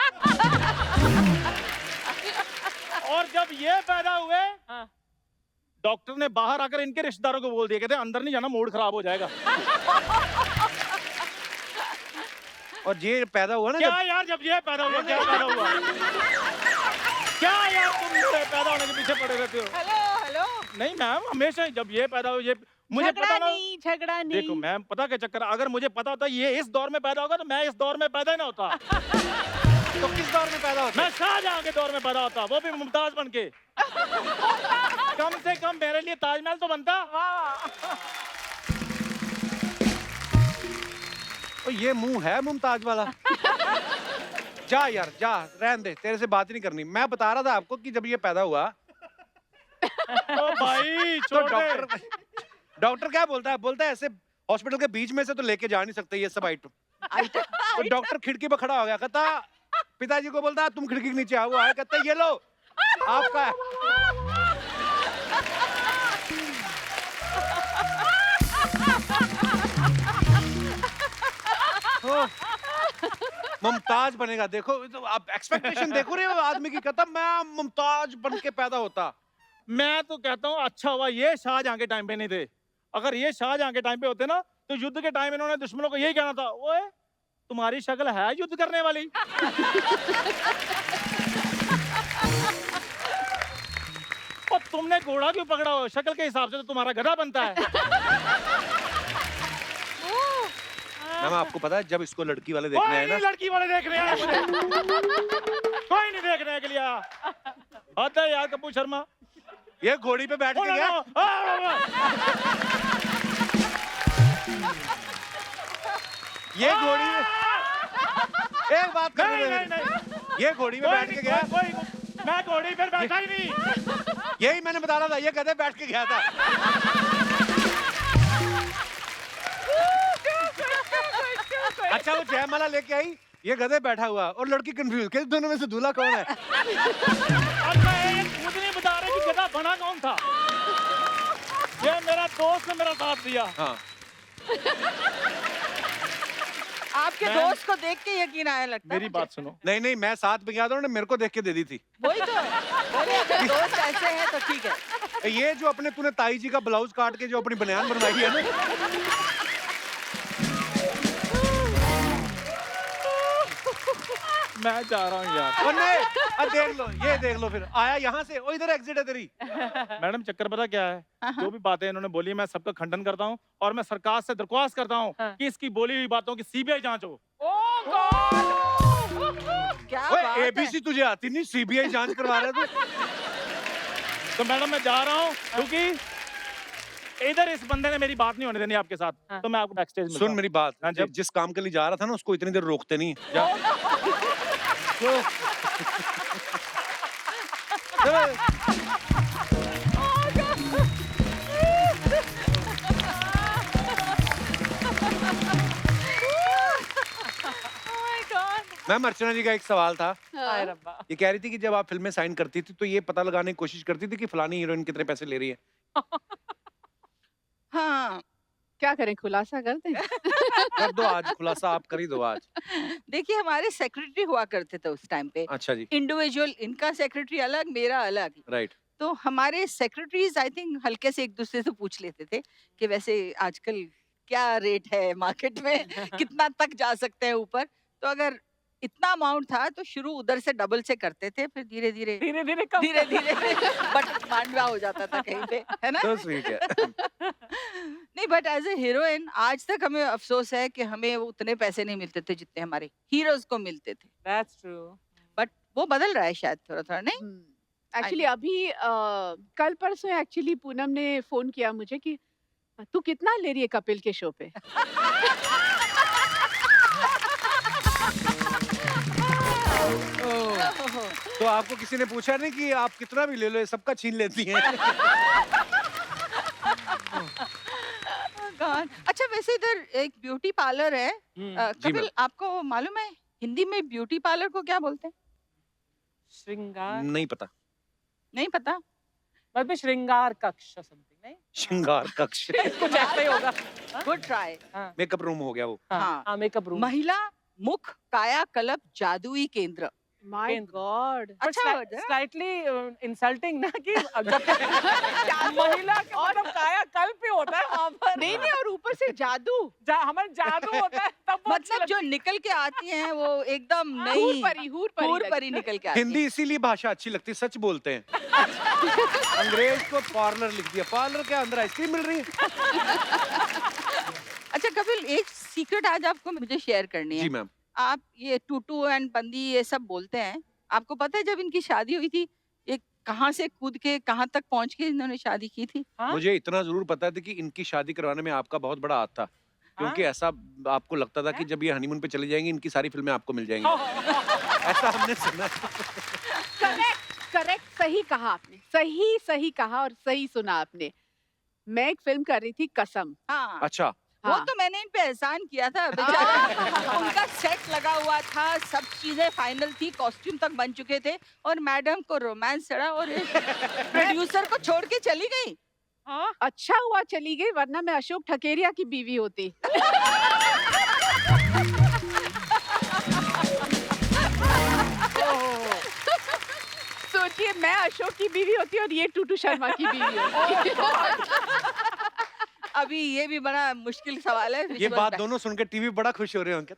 और जब ये पैदा हुए, हाँ। डॉक्टर ने बाहर आकर इनके रिश्तेदारों को बोल दिया, कहते अंदर नहीं जाना, मूड खराब हो जाएगा। और ये पैदा हुआ ना क्या जब, यार, जब ये पैदा हुआ, क्या पैदा हुआ? क्या यार, तुम मेरे पैदा होने के पीछे पड़े रहते हो? Hello hello. नहीं मैम, हमेशा जब ये पैदा हो, ये मुझे पता ना। झगड़ा नहीं। देखो मैम, पता क्या चक्कर है, अगर मुझे पता होता ये इस दौर में पैदा होगा तो मैं इस दौर में पैदा ही ना होता। तो किस दौर में पैदा होता? मैं शाहजहां के दौर में पैदा होता, वो भी मुमताज बन के। कम से कम मेरे लिए ताजमहल तो बनता। तो ये मुंह है मुमताज वाला। जा यार जा, रहने दे, तेरे से बात ही नहीं करनी। मैं बता रहा था आपको कि जब ये पैदा हुआ ओ भाई, तो छोड़ दे। डॉक्टर क्या बोलता है? बोलता है ऐसे हॉस्पिटल के बीच में से तो लेके जा नहीं सकते ये सब आइटम। तो डॉक्टर खिड़की पर खड़ा हो गया, कहता पिताजी को बोलता तुम खिड़की के नीचे आओ। आया, कहता ये लो आपका है। ओ, मुमताज बनेगा। देखो तो आप एक्सपेक्टेशन देखो रहे हो आदमी की, कहता मैं मुमताज बन के पैदा होता। मैं तो कहता हूँ अच्छा हुआ ये शाहजहां के टाइम पे नहीं थे। अगर ये शाहजहां के टाइम पे होते ना, तो युद्ध के टाइम इन्होंने दुश्मनों को यही कहना था, ओए तुम्हारी शक्ल है युद्ध करने वाली। और तुमने घोड़ा क्यों पकड़ा हो? शक्ल के हिसाब से तो तुम्हारा गधा बनता है। मैम आपको पता है जब इसको लड़की वाले कोई देखने आए ना, नहीं लड़की वाले देख रहे हैं मुझे। कोई नहीं देखने के लिए। हद है यार कपूर शर्मा। ये घोड़ी पे बैठ के गया। ये घोड़ी एक बात कर नहीं रहे नहीं नहीं, ये घोड़ी पे बैठ के गया। कोई मैं घोड़ी पर बैठा ही नहीं। यही मैंने बता रहा था, ये गधे बैठ के गया था। अच्छा वो जयमाला लेके आई, ये गधे बैठा हुआ और लड़की कंफ्यूज कि दोनों में से दूल्हा कौन है? और मैं ये खुद नहीं बता रहा कि गधा बना कौन था। ये मेरा दोस्त ने मेरा साथ दिया। हाँ आपके मैम, दोस्त को देख के यकीन आया लगता है मेरी मुझे। बात सुनो। नहीं मैं साथ में गया था, उन्होंने मेरे को देख के दे दी थी। वही तो बोले अगर दोस्त ऐसे हैं तो ठीक है। ये जो अपने तूने ताई जी का ब्लाउज काट के जो अपनी बनियान बनवाई है ना, मैं जा रहा हूँ यार। और नहीं, अब देख लो, ये देख लो, फिर आया यहाँ से, ओ इधर एग्जिट है तेरी। मैडम चक्कर पता क्या है, जो भी बातें इन्होंने बोली मैं सबका खंडन करता हूँ और मैं सरकार से दरख्वास्त करता हूँ हाँ। कि इसकी बोली हुई बातों की सीबीआई जांच हो। क्या ओए बात है। एबीसी तुझे आती नहीं, सीबीआई जांच करवा रहा है तू। तो मैडम मैं जा रहा हूँ क्योंकि इधर इस बंदे ने मेरी बात नहीं होने देनी आपके साथ। हाँ। तो मैं आपको बैक स्टेज सुन मेरी बात, हाँ जी। जिस काम के लिए जा रहा था ना उसको इतनी देर रोकते नहीं। जा। तो- मैम अर्चना जी का एक सवाल था, हाय रब्बा। ये कह रही थी कि जब आप फिल्में साइन करती थी तो ये पता लगाने की कोशिश करती थी कि फलानी हीरोइन कितने पैसे ले रही है। हाँ क्या करें, खुलासा कर दें? कर दो आज, खुलासा आप कर ही दो आज। देखिए हमारे सेक्रेटरी हुआ करते थे उस टाइम पे, अच्छा जी, इंडिविजुअल, इनका सेक्रेटरी अलग मेरा अलग। राइट। तो हमारे सेक्रेटरीज आई थिंक हल्के से एक दूसरे से पूछ लेते थे कि वैसे आजकल क्या रेट है मार्केट में, कितना तक जा सकते हैं ऊपर। तो अगर इतना अमाउंट था तो शुरू उधर से डबल से करते थे, फिर धीरे धीरे धीरे धीरे कम धीरे धीरे बट मांडवा हो जाता था कहीं पे, है ना। तो स्वीट है। नहीं बट एज ए हीरोइन आज तक हमें अफसोस है कि हमें वो उतने पैसे नहीं मिलते थे जितने हमारे हीरोज को मिलते थे। That's true. बट वो बदल रहा है शायद थोड़ा थोड़ा, नहीं? एक्चुअली अभी कल परसों एक्चुअली पूनम ने फोन किया मुझे कि तू कितना ले रही है कपिल के शो पे? तो आपको किसी ने पूछा नहीं कि आप कितना भी ले लो, ये सबका छीन लेती हैं? God. अच्छा वैसे इधर एक ब्यूटी पार्लर है, जी कपिल मैम। आपको मालूम है हिंदी में ब्यूटी पार्लर को क्या बोलते हैं? श्रृंगार, नहीं पता। नहीं पता? मतलब श्रृंगार कक्ष समथिंग, नहीं? श्रृंगार कक्ष, कुछ ऐसा ही होगा। Good try. हाँ मेकअप रूम हो गया वो। हाँ। हाँ मेकअप रूम। महिला मुख कायाकल्प जादुई केंद्र। माय केंद्र। गॉड। अच्छा word है। स्लाइटली इंसल्टिंग ना कि जब महिला का मतलब कायाकल्प ही होता है वहाँ पर। नहीं नहीं, और ऊपर से जादू, हमारे जादू होता है तब वो अच्छी मतलब जो लगती निकल के आती हैं वो एकदम हूर नई परी, हूर परी हूर लगती परी है। निकल के आती है। हिंदी इसीलिए भाषा अच्छी लगती है, सच बोलते हैं। अंग्रेज को पार्लर लिख दिया, पार्लर के अंदर आइसक्रीम मिल रही है। अच्छा कपिल एक सीक्रेट आज आपको मुझे शेयर करनी है। जी मैम। आप ये टूटू एंड बंदी ये सब बोलते हैं, आपको पता है जब इनकी शादी हुई थी ये कहाँ से कूद के कहाँ तक पहुँच के इन्होंने शादी की थी? हाँ? मुझे इतना जरूर पता था कि इनकी शादी करवाने में आपका बहुत बड़ा हाथ था, क्योंकि ऐसा आपको लगता था कि जब ये हनीमून पे चली जाएंगी इनकी सारी फिल्में आपको मिल जाएंगी, ऐसा हमने सुना। करेक्ट करेक्ट, सही कहा आपने, सही सही कहा और सही सुना आपने। मैं एक फिल्म कर रही थी कसम। हाँ अच्छा, वो हाँ। तो मैंने इन पे एहसान किया था बेचारा। उनका सेट लगा हुआ था, सब चीजें फाइनल थी, कॉस्ट्यूम तक बन चुके थे और मैडम को रोमांस चढ़ा और प्रोड्यूसर को छोड़ के चली गई। हाँ, अच्छा हुआ चली गई, वरना मैं अशोक ठकेरिया की बीवी होती। सोचिए मैं अशोक की बीवी होती और ये टूटू शर्मा की बीवी होती। अभी ये भी बड़ा मुश्किल सवाल है। ये बात दोनों सुन के टीवी बड़ा खुश हो रहे होंगे।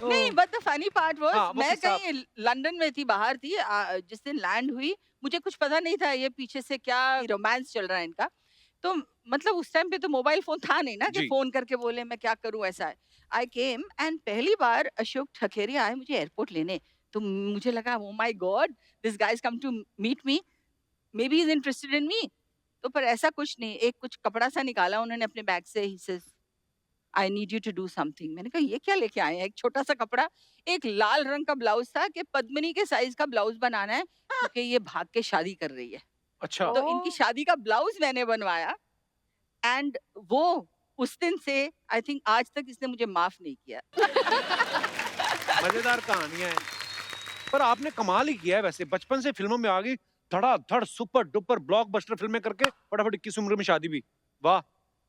नहीं but the funny part was हाँ, वो मैं किस्सा- कहीं लंदन में थी, बाहर थी, जिस दिन लैंड हुई मुझे कुछ पता नहीं था ये पीछे से क्या रोमांस चल रहा है इनका। तो मतलब उस टाइम पे तो मोबाइल फोन था नहीं ना कि जी। फोन करके बोले मैं क्या करूं, ऐसा है। आई केम एंड पहली बार अशोक ठकेरिया आए मुझे एयरपोर्ट लेने, तो मुझे लगा oh my God this guys come to meet me, maybe is interested in me. तो पर ऐसा कुछ नहीं, एक कुछ कपड़ा सा निकाला उन्होंने अपने बैग से, he says I need you to do something. मैंने कहा ये क्या लेके आए हैं? एक छोटा सा कपड़ा, एक लाल रंग का ब्लाउज था कि पद्मिनी के साइज का ब्लाउज बनाना है क्योंकि ये भाग के शादी कर रही है। अच्छा, तो इनकी शादी का ब्लाउज मैंने बनवाया एंड वो उस दिन से आई थिंक आज तक इसने मुझे माफ नहीं किया। मजेदार कहानियां हैं। पर आपने कमाल ही किया है वैसे, बचपन से फिल्मों में आ गई, धड़ाधड़ सुपर डुपर ब्लॉकबस्टर फिल्में करके फटाफट 21 उम्र में शादी भी। वाह,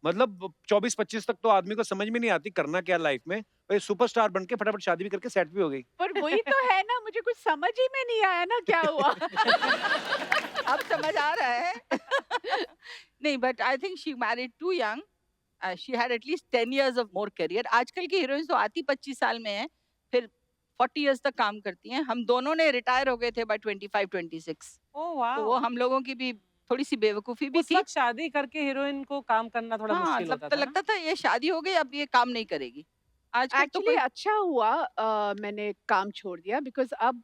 मतलब 24-25 तक तो आदमी को समझ में नहीं आती करना क्या लाइफ में, भाई सुपरस्टार बन के फटाफट शादी भी करके सेट भी हो गई। पर वही तो है ना, मुझे कुछ समझ ही में नहीं आया ना क्या हुआ। अब समझ आ रहा है। नहीं, but I think she married too young, she had एटलीस्ट 10 years ऑफ मोर करियर। आजकल की हीरोइंस तो आती 25 साल में है, फिर 40 years तक काम करती हैं। हम दोनों ने रिटायर हो गए थे बाय 25-26, ओह तो वाओ। वो हम लोगों की भी थोड़ी सी बेवकूफी भी उस थी। वक्त शादी करके हीरोइन को काम करना थोड़ा हाँ, मुश्किल होता था ना? लगता था ये शादी हो गई, अब ये काम नहीं करेगी। आजकल तो एक्चुअली कोई अच्छा हुआ मैंने काम छोड़ दिया, बिकॉज अब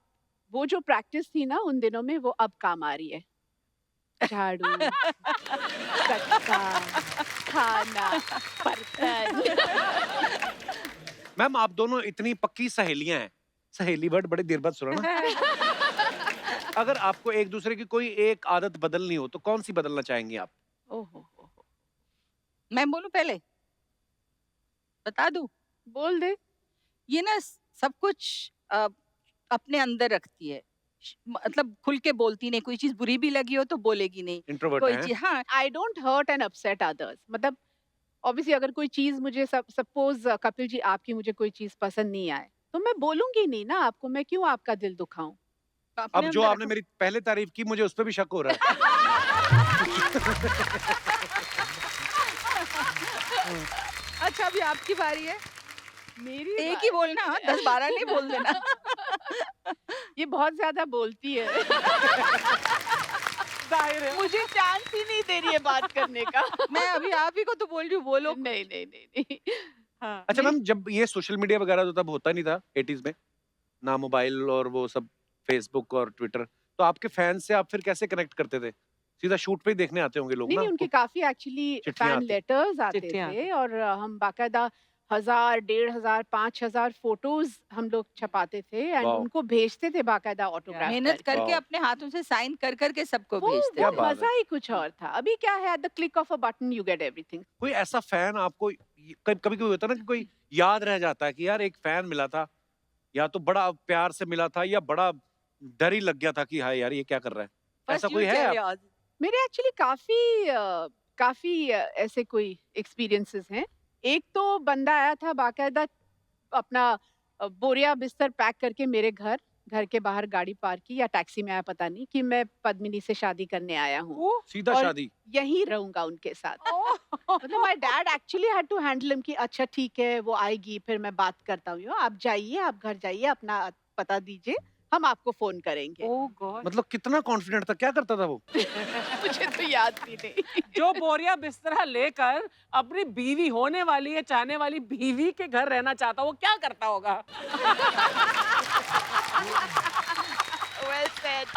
वो जो प्रैक्टिस थी ना उन दिनों में, वो अब काम आ रही है। झाड़ू, कचरा, खाना, बर्तन। मैम आप दोनों इतनी पक्की सहेलियां हैं, सहेली वर्ड बड़ी देर बाद सुना ना। अगर आपको एक दूसरे की कोई एक आदत बदलनी हो तो कौन सी बदलना चाहेंगी आप? ओहो, मैं बोलूं पहले, बता दूं? बोल दे। ये ना सब कुछ अपने अंदर रखती है, मतलब खुल के बोलती नहीं, कोई चीज बुरी भी लगी हो तो बोलेगी नहीं, इंट्रोवर्ट कोई हैं? चीज। हाँ, I don't hurt and upset others. मतलब ऑब्वियसली अगर कोई चीज मुझे सपोज कपिल जी आपकी मुझे कोई चीज पसंद नहीं आए तो मैं बोलूंगी नहीं ना आपको, मैं क्यों आपका दिल दुखाऊं। अपने अब जो अंदर आपने रखो। मेरी पहले तारीफ की मुझे उस पर भी शक हो रहा है। अच्छा, अभी आपकी बारी है, मेरी एक ही बोलना, 10-12 नहीं बोल देना। ये बहुत ज्यादा बोलती है। जाहिर है। मुझे चांस ही नहीं दे रही है बात करने का। मैं अभी आप ही को तो बोल रही हूँ, बोलो। नहीं नहीं नहीं नहीं। हाँ, अच्छा नहीं। मैम, जब ये सोशल मीडिया वगैरह तो तब होता नहीं था 80s में, ना मोबाइल और वो सब फेसबुक और ट्विटर, तो आपके फैंस से आप फिर कैसे कनेक्ट करते थे? सीधा शूट पे ही देखने आते होंगे लोग नहीं ना नहीं, उनके आपको? काफी एक्चुअली चिट्ठियाँ फैन आती। लेटर्स आते चिट्ठियाँ थे और हम बाकायदा 1000, 1500, 5000 फोटोज हम लोग छपाते थे एंड वाओ। उनको भेजते थे बाकायदा ऑटोग्राफ मेहनत करके वाह। अपने हाथों से साइन कर करके सबको वो भेजते क्या वो थे। बात है। मजा ही कुछ और था। अभी क्या है, at the click of a button you get everything. कोई ऐसा फैन आपको कभी कभी होता है ना कि कोई याद रह जाता है कि यार एक फैन मिला था, या तो बड़ा प्यार से मिला था या बड़ा डर ही लग गया था कि हाय यार ये क्या कर रहा है, ऐसा First कोई you है? tell आप? yours. मेरे एक्चुअली काफी ऐसे कोई एक्सपीरियंसेस हैं। एक तो बंदा आया था बाकायदा अपना बोरिया बिस्तर पैक करके मेरे घर के बाहर गाड़ी पार्क की या टैक्सी में आया पता नहीं, कि मैं पद्मिनी से शादी करने आया हूँ, ओह, सीधा और शादी? यहीं रहूंगा उनके साथ। ओह। मतलब my dad actually had to handle him कि अच्छा ठीक है वो आएगी फिर मैं बात करता हूँ, आप जाइए, आप घर जाइए, अपना पता दीजिए, हम आपको फोन करेंगे। ओह गॉड। मतलब कितना कॉन्फिडेंट था, क्या करता था वो? मुझे तो याद भी नहीं। जो बोरिया बिस्तरा लेकर अपनी बीवी होने वाली है, चाहने वाली बीवी के घर रहना चाहता, वो क्या करता होगा? Well said.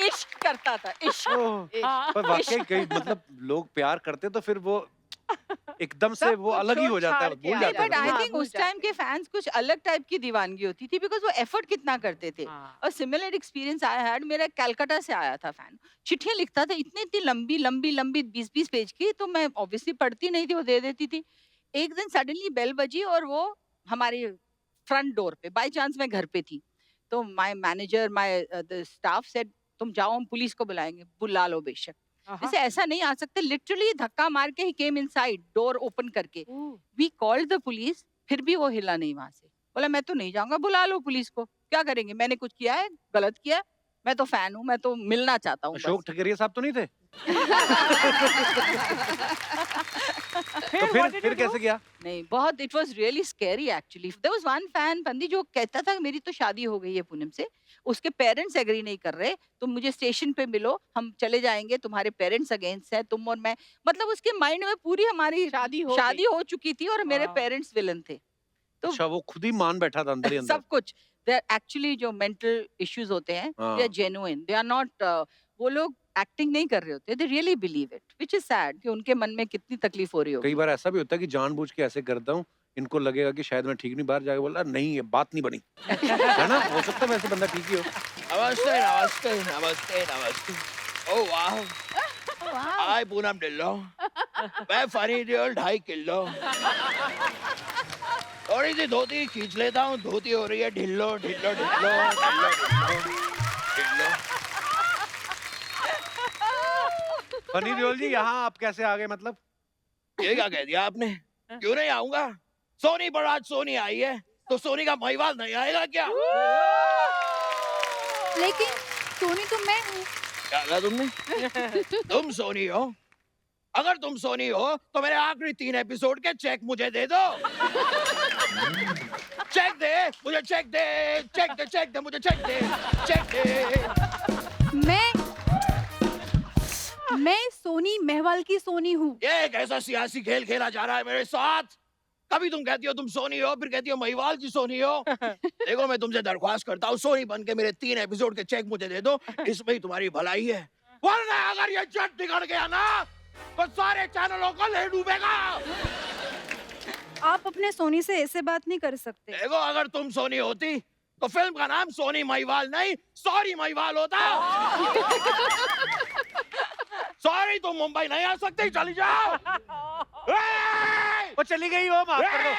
इश्क करता था, इश्क। ओह, हाँ। पर वाकई कई मतलब लोग प्यार करते तो फिर वो एकदम से सब वो कुछ अलग ही हो छोड़ जाता है, छाड़ के भूल आ जाता है बट आई हाँ, थिंक भूल उस टाइम जाते के फैंस कुछ अलग टाइप की दीवानगी होती थी, बिकॉज वो एफर्ट कितना करते थे। हाँ। और सिमिलर एक्सपीरियंस आई हैड, मेरा कलकत्ता से आया था फैन, चिट्ठियां लिखता था इतनी इतनी लंबी लंबी लंबी 20-20 पेज की, तो मैं ऑब्वियसली पढ़ती नहीं थी, वो दे देती थी। एक दिन सडनली बेल बजी और वो हमारे फ्रंट डोर पे, बाय चांस मैं घर पे थी, तो my manager my the staff said तुम जाओ, हम पुलिस को बुलाएंगे। बुला लो बेशक, जैसे ऐसा नहीं आ सकते, लिटरली धक्का मार के ही केम इनसाइड, डोर ओपन करके। ओह, वी कॉल्ड द पुलिस, फिर भी वो हिला नहीं वहां से। बोला मैं तो नहीं जाऊंगा, बुला लो पुलिस को, क्या करेंगे, मैंने कुछ किया है, गलत किया है? मैं तो फैन हूँ, मैं तो मिलना चाहता हूँ अशोक बस। ठकरिया साहब तो नहीं थे? फिर तो what did फिर you कैसे do? किया? नहीं, बहुत it was really scary actually. There was one fan बंदी जो कहता था मेरी तो शादी हो गई है पूनम से, उसके पेरेंट्स एग्री नहीं कर रहे, तुम मुझे स्टेशन पे मिलो, हम चले जाएंगे, तुम्हारे पेरेंट्स अगेंस्ट है, तुम और मैं। मतलब उसके माइंड में पूरी हमारी शादी हो शादी गई। हो चुकी थी और मेरे हाँ। पेरेंट्स विलन थे। तो अच्छा, वो खुद ही मान बैठा था अंदर ही अंदर। सब कुछ। दे एक्चुअली जो मेंटल इश्यूज होते हैं, दे आर हाँ। जेन्युइन, दे आर नॉट, वो लोग एक्टिंग नहीं कर रहे होते, they really believe it, which is sad कि उनके मन में कितनी तकलीफ हो रही होगी। कई बार ऐसा भी होता है कि जानबूझ के ऐसे करता हूँ, इनको लगेगा कि शायद मैं ठीक नहीं, बाहर जाके बोला नहीं ये बात नहीं बनी। है ना, हो सकता है वैसे बंदा ठीक ही हो। नमस्ते नमस्ते नमस्ते नमस्ते। ओह वाह, वाह हाय पूनम ढिल्लो, मैं फनी देओल 2.5 किलो। थोड़ी सी धोती खींच लेता हूँ, धोती हो रही है ढिल्लो ढिल्लो ढिल्लो ढिल्लो ढिल्लो ढिल्लो। फनी देओल जी यहाँ आप कैसे आ गए मतलब? ये क्या कह दिया आपने? क्यों नहीं आऊंगा? सोनी पर आज सोनी आई है, तो सोनी का महिवाल नहीं आएगा क्या? लेकिन सोनी तो मैं हूँ। क्या कहा तुमने? तुम सोनी हो? अगर तुम सोनी हो तो मेरे आखिरी 3 एपिसोड के चेक मुझे दे दो। चेक दे, मुझे चेक दे, चेक दे, चेक दे, मुझे चेक दे, चेक दे। मैं सोनी महवाल की सोनी हूँ। ये एक ऐसा सियासी खेल खेला जा रहा है मेरे साथ। कभी तुम कहती हो तुम सोनी हो, फिर कहती हो महिवाल की सोनी हो। देखो मैं तुमसे दरख्वास्त करता हूँ, सोनी बन के मेरे 3 एपिसोड के चेक मुझे दे दो, इसमें ही तुम्हारी भलाई है। वरना अगर ये जट बिगड़ गया ना, तो सारे चैनलों को ले डूबेगा। आप अपने सोनी से ऐसे बात नहीं कर सकते। देखो अगर तुम सोनी होती तो फिल्म का नाम सोनी महिवाल नहीं सॉरी महिवाल होता। सॉरी तुम मुंबई नहीं आ सकती, चली जाओ। वो चली गई हो, माफ कर दो।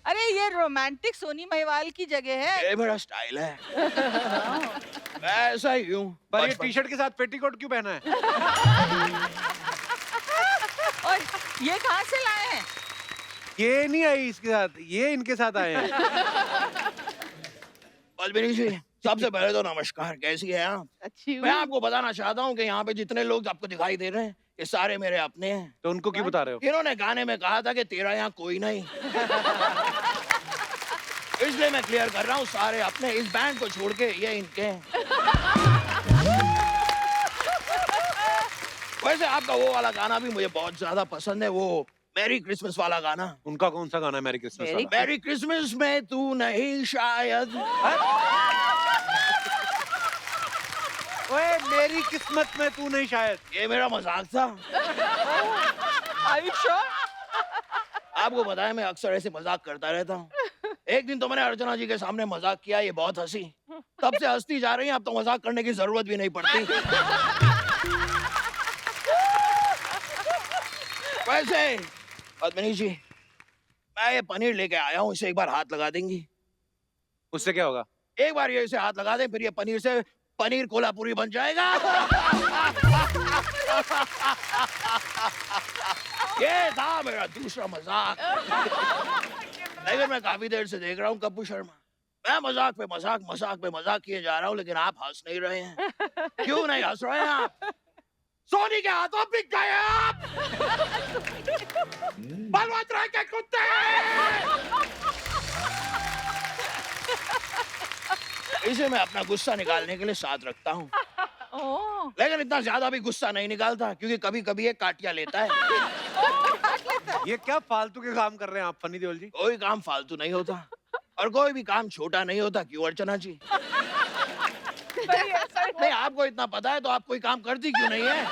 अरे ये रोमांटिक सोनी महिवाल की जगह है। ये मेरा स्टाइल है। मैं ऐसा ही हूँ। पर ये टी-शर्ट के साथ पेटीकोट क्यों पहना है? और ये कहाँ से लाए हैं? ये नहीं आई इसके साथ, ये इनके साथ आए हैं। पद्मिनी जी, सबसे पहले तो नमस्कार, कैसी है आप? अच्छी मैं हूँ। आपको बताना चाहता हूँ कि यहाँ पे जितने लोग आपको दिखाई दे रहे हैं, ये सारे मेरे अपने हैं। तो उनको क्यों बता रहे हो? इन्होंने गाने में कहा था कि तेरा यहाँ कोई नहीं। इसलिए मैं क्लियर कर रहा हूँ, सारे अपने, इस बैंड को छोड़ के ये इनके हैं। वैसे आपका वो वाला गाना भी मुझे बहुत ज्यादा पसंद है, वो मैरी क्रिसमस वाला गाना। उनका कौन सा गाना है मैरी क्रिसमस वाला? मैरी क्रिसमस में तू नहीं शायद। ओए मेरी किस्मत में तू नहीं शायद। ये मेरा मजाक था। Are you sure? आपको पता है मैं अक्सर ऐसे मजाक करता रहता हूँ। एक दिन तो मैंने अर्चना जी के सामने मजाक किया, ये बहुत हंसी। तब से हंसती जा रही है, अब तो मजाक करने की जरूरत भी नहीं पड़ती। वैसे पद्मिनी जी, मैं ये पनीर लेके आया हूँ, इसे एक बार हाथ लगा देंगी? उससे क्या होगा? एक बार ये इसे हाथ लगा दें, फिर ये पनीर से पनीर कोल्हापुरी बन जाएगा। ये था मेरा दूसरा मजाक। लेकिन मैं काफी देर से देख रहा हूँ कप्पू शर्मा, मैं मजाक पे मजाक, मजाक पे मजाक किए जा रहा हूँ, लेकिन आप हंस नहीं रहे हैं। क्यों नहीं हंस रहे हैं आप? सोनी के हाथों बिक गए आप। बलवंतराय के कुत्ते। इसे मैं अपना गुस्सा निकालने के लिए साथ रखता हूँ, ओह, लेकिन इतना ज्यादा भी गुस्सा नहीं निकालता, क्योंकि कभी कभी ये काटिया लेता है। ये क्या फालतू के काम कर रहे हैं आप फनी देओल जी? कोई काम फालतू नहीं होता और कोई भी काम छोटा नहीं होता, क्यों अर्चना जी? नहीं, आपको इतना पता है तो आप कोई काम करती क्यों नहीं है?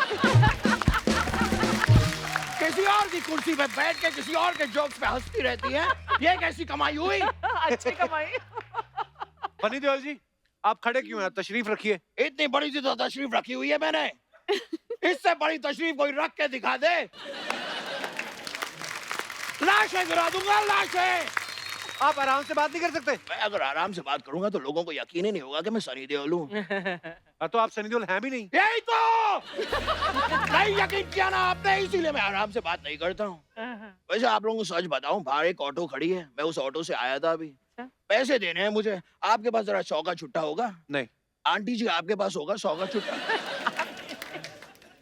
किसी और की कुर्सी पे बैठ के किसी और के जोक्स पे हंसती रहती है, ये कैसी कमाई हुई? अच्छी कमाई। फनी देओल जी आप खड़े क्यों हैं? तशरीफ रखिए। इतनी बड़ी सी तो तशरीफ रखी हुई है मैंने, इससे बड़ी तशरीफ कोई रख के दिखा दे, लाशें गिरा दूंगा, लाशें। आप आराम से बात नहीं कर सकते? मैं अगर आराम से बात करूंगा तो लोगों को यकीन ही नहीं होगा कि मैं सनी देओल हूँ। तो आप सनी देओल हैं भी नहीं। यही तो नहीं यकीन किया ना आपने, इसीलिए मैं आराम से बात नहीं करता हूँ। वैसे आप लोगों को सच बताऊं, बाहर एक ऑटो खड़ी है, मैं उस ऑटो से आया था अभी। पैसे देने हैं मुझे, आपके पास जरा 100 का छुट्टा होगा? नहीं। आंटी जी आपके पास होगा 100 का छुट्टा?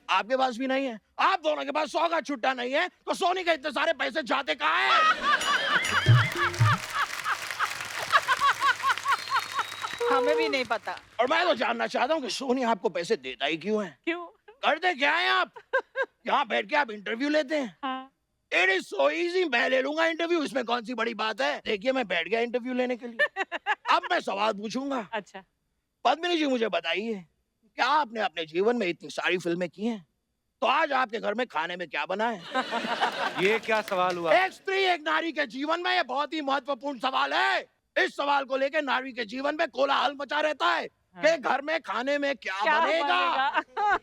आपके पास भी नहीं है? आप दोनों के पास 100 का छुट्टा नहीं है, तो सोनी के इतने सारे पैसे जाते कहाँ हैं? हमें भी नहीं पता। और मैं तो जानना चाहता हूँ कि सोनी आपको पैसे देता ही क्यों है? क्यों? करते क्या है आप? यहाँ बैठ के आप इंटरव्यू लेते हैं। हाँ। It is so easy, मैं ले लूंगा इंटरव्यू, इसमें कौन सी बड़ी बात है? देखिए मैं बैठ गया इंटरव्यू लेने के लिए। अब मैं सवाल पूछूंगा। अच्छा। पद्मिनी जी मुझे बताइए, क्या आपने अपने जीवन में इतनी सारी फिल्में की हैं? तो आज आपके घर में खाने में क्या बना है? ये क्या सवाल हुआ? एक स्त्री एक नारी के जीवन में ये बहुत ही महत्वपूर्ण सवाल है। इस सवाल को लेकर नारी के जीवन में कोलाहल मचा रहता है। कि घर में खाने में क्या बनेगा।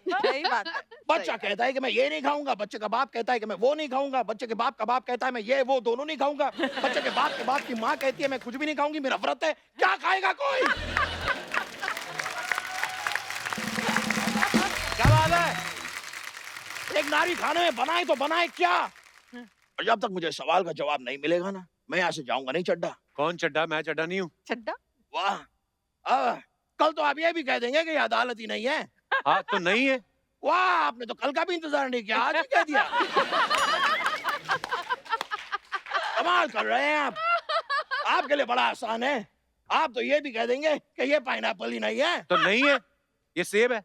सही बात है। बच्चा कहता है कि मैं ये नहीं खाऊंगा, बच्चे का बाप कहता है कि मैं वो नहीं खाऊंगा, बच्चे के बाप का बाप कहता है मैं ये वो दोनों नहीं खाऊंगा, बच्चे के बाप की माँ कहती है मैं कुछ भी नहीं खाऊंगी, मेरा व्रत है। क्या खाएगा कोई? क्या बात है? एक नारी खाने में बनाए तो बनाए क्या? और जब तक मुझे सवाल का जवाब नहीं मिलेगा ना, मैं यहाँ से जाऊंगा नहीं चड्डा। कौन चड्डा? मैं चड्डा नहीं हूँ। चड्डा? वाह, कल तो आप ये भी कह देंगे कि ये अदालत ही नहीं है। हाँ तो नहीं है। वाह, आपने तो कल का भी इंतजार नहीं किया, आज ही कह दिया। कमाल कर रहे हैं आप। आपके लिए बड़ा आसान है, आप तो ये भी कह देंगे कि ये पाइनएप्पल ही नहीं है। तो नहीं है, ये सेब है।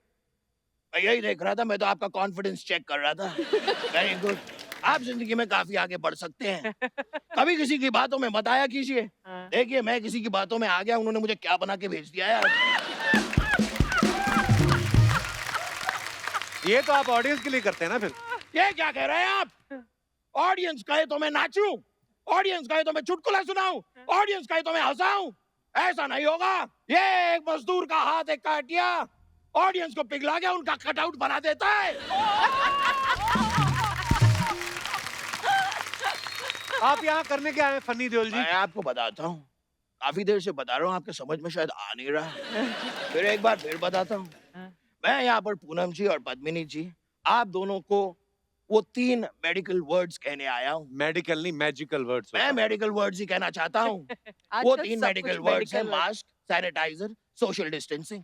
मैं यही देख रहा था, मैं तो आपका कॉन्फिडेंस चेक कर रहा था। वेरी गुड, आप जिंदगी में काफी आगे बढ़ सकते हैं। कभी किसी की बातों में मत आया कीजिए। देखिए मैं किसी की बातों में आ गया, उन्होंने मुझे क्या बना के भेज दिया यार। ये तो आप ऑडियंस के लिए करते हैं ना फिर। ये क्या कह रहे हैं आप? ऑडियंस कहे तो मैं नाचूं, ऑडियंस कहे तो मैं चुटकुला सुनाऊं, ऑडियंस कहे तो मैं हंसाऊं। ऐसा नहीं होगा। ये एक मजदूर का हाथ एक काटिया ऑडियंस को पिघला गया, उनका कटआउट बना देता है। आप यहाँ करने के आए हैं फनी देओल जी? मैं आपको बताता हूँ, काफी देर से बता रहा हूँ, आपके समझ में शायद आ नहीं रहा। फिर एक बार फिर बताता हूँ। मैं यहाँ पर पूनम जी और पद्मिनी जी, आप दोनों को वो 3 मेडिकल वर्ड्स कहने आया हूँ। मेडिकल नहीं, मैजिकल वर्ड्स। मैं मेडिकल वर्ड्स ही कहना चाहता हूँ। वो आजकल 3 सब मेडिकल कुछ वर्ड्स हैं, medical mask, sanitiser, social distancing.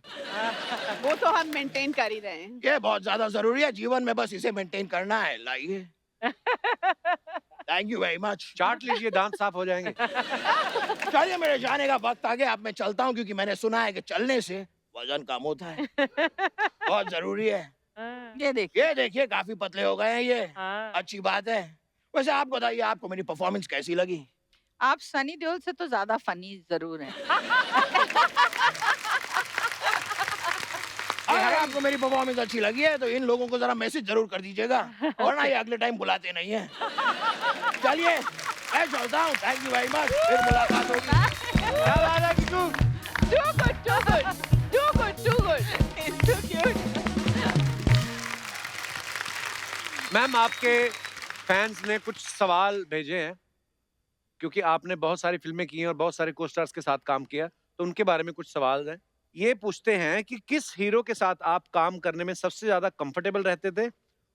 वो तो हम मेंटेन कर ही रहे हैं। ये बहुत ज्यादा जरूरी है जीवन में, बस इसे मेंटेन करना है। लाइए। Thank you very much. चाट लीजिए, दांत साफ हो जाएंगे। चलिए मेरे जाने का वक्त आ गया, अब मैं चलता हूँ, क्योंकि मैंने सुना है कि चलने से वजन कम होता है। बहुत जरूरी है। ये देखिए। ये देखिए काफी पतले हो गए हैं ये। अच्छी बात है। वैसे आप बताइए, आपको मेरी परफॉर्मेंस कैसी लगी? आप सनी देओल से तो ज्यादा फनी जरूर हैं। अगर आपको मेरी परफॉर्मेंस अच्छी लगी है तो इन लोगों को जरा मैसेज जरूर कर दीजिएगा, वरना ये अगले टाइम बुलाते नहीं है। चलिए मैं चलता हूँ, थैंक यू वेरी मच, फिर मुलाकात होगी। क्या बात है किशु? Too good, too good, too good, too good. It's too cute. Ma'am आपके फैंस ने कुछ सवाल भेजे हैं, क्योंकि आपने बहुत सारी फिल्में की हैं और बहुत सारे को स्टार्स के साथ काम किया, तो उनके बारे में कुछ सवाल हैं। ये पूछते हैं कि किस हीरो के साथ आप काम करने में सबसे ज्यादा कंफर्टेबल रहते थे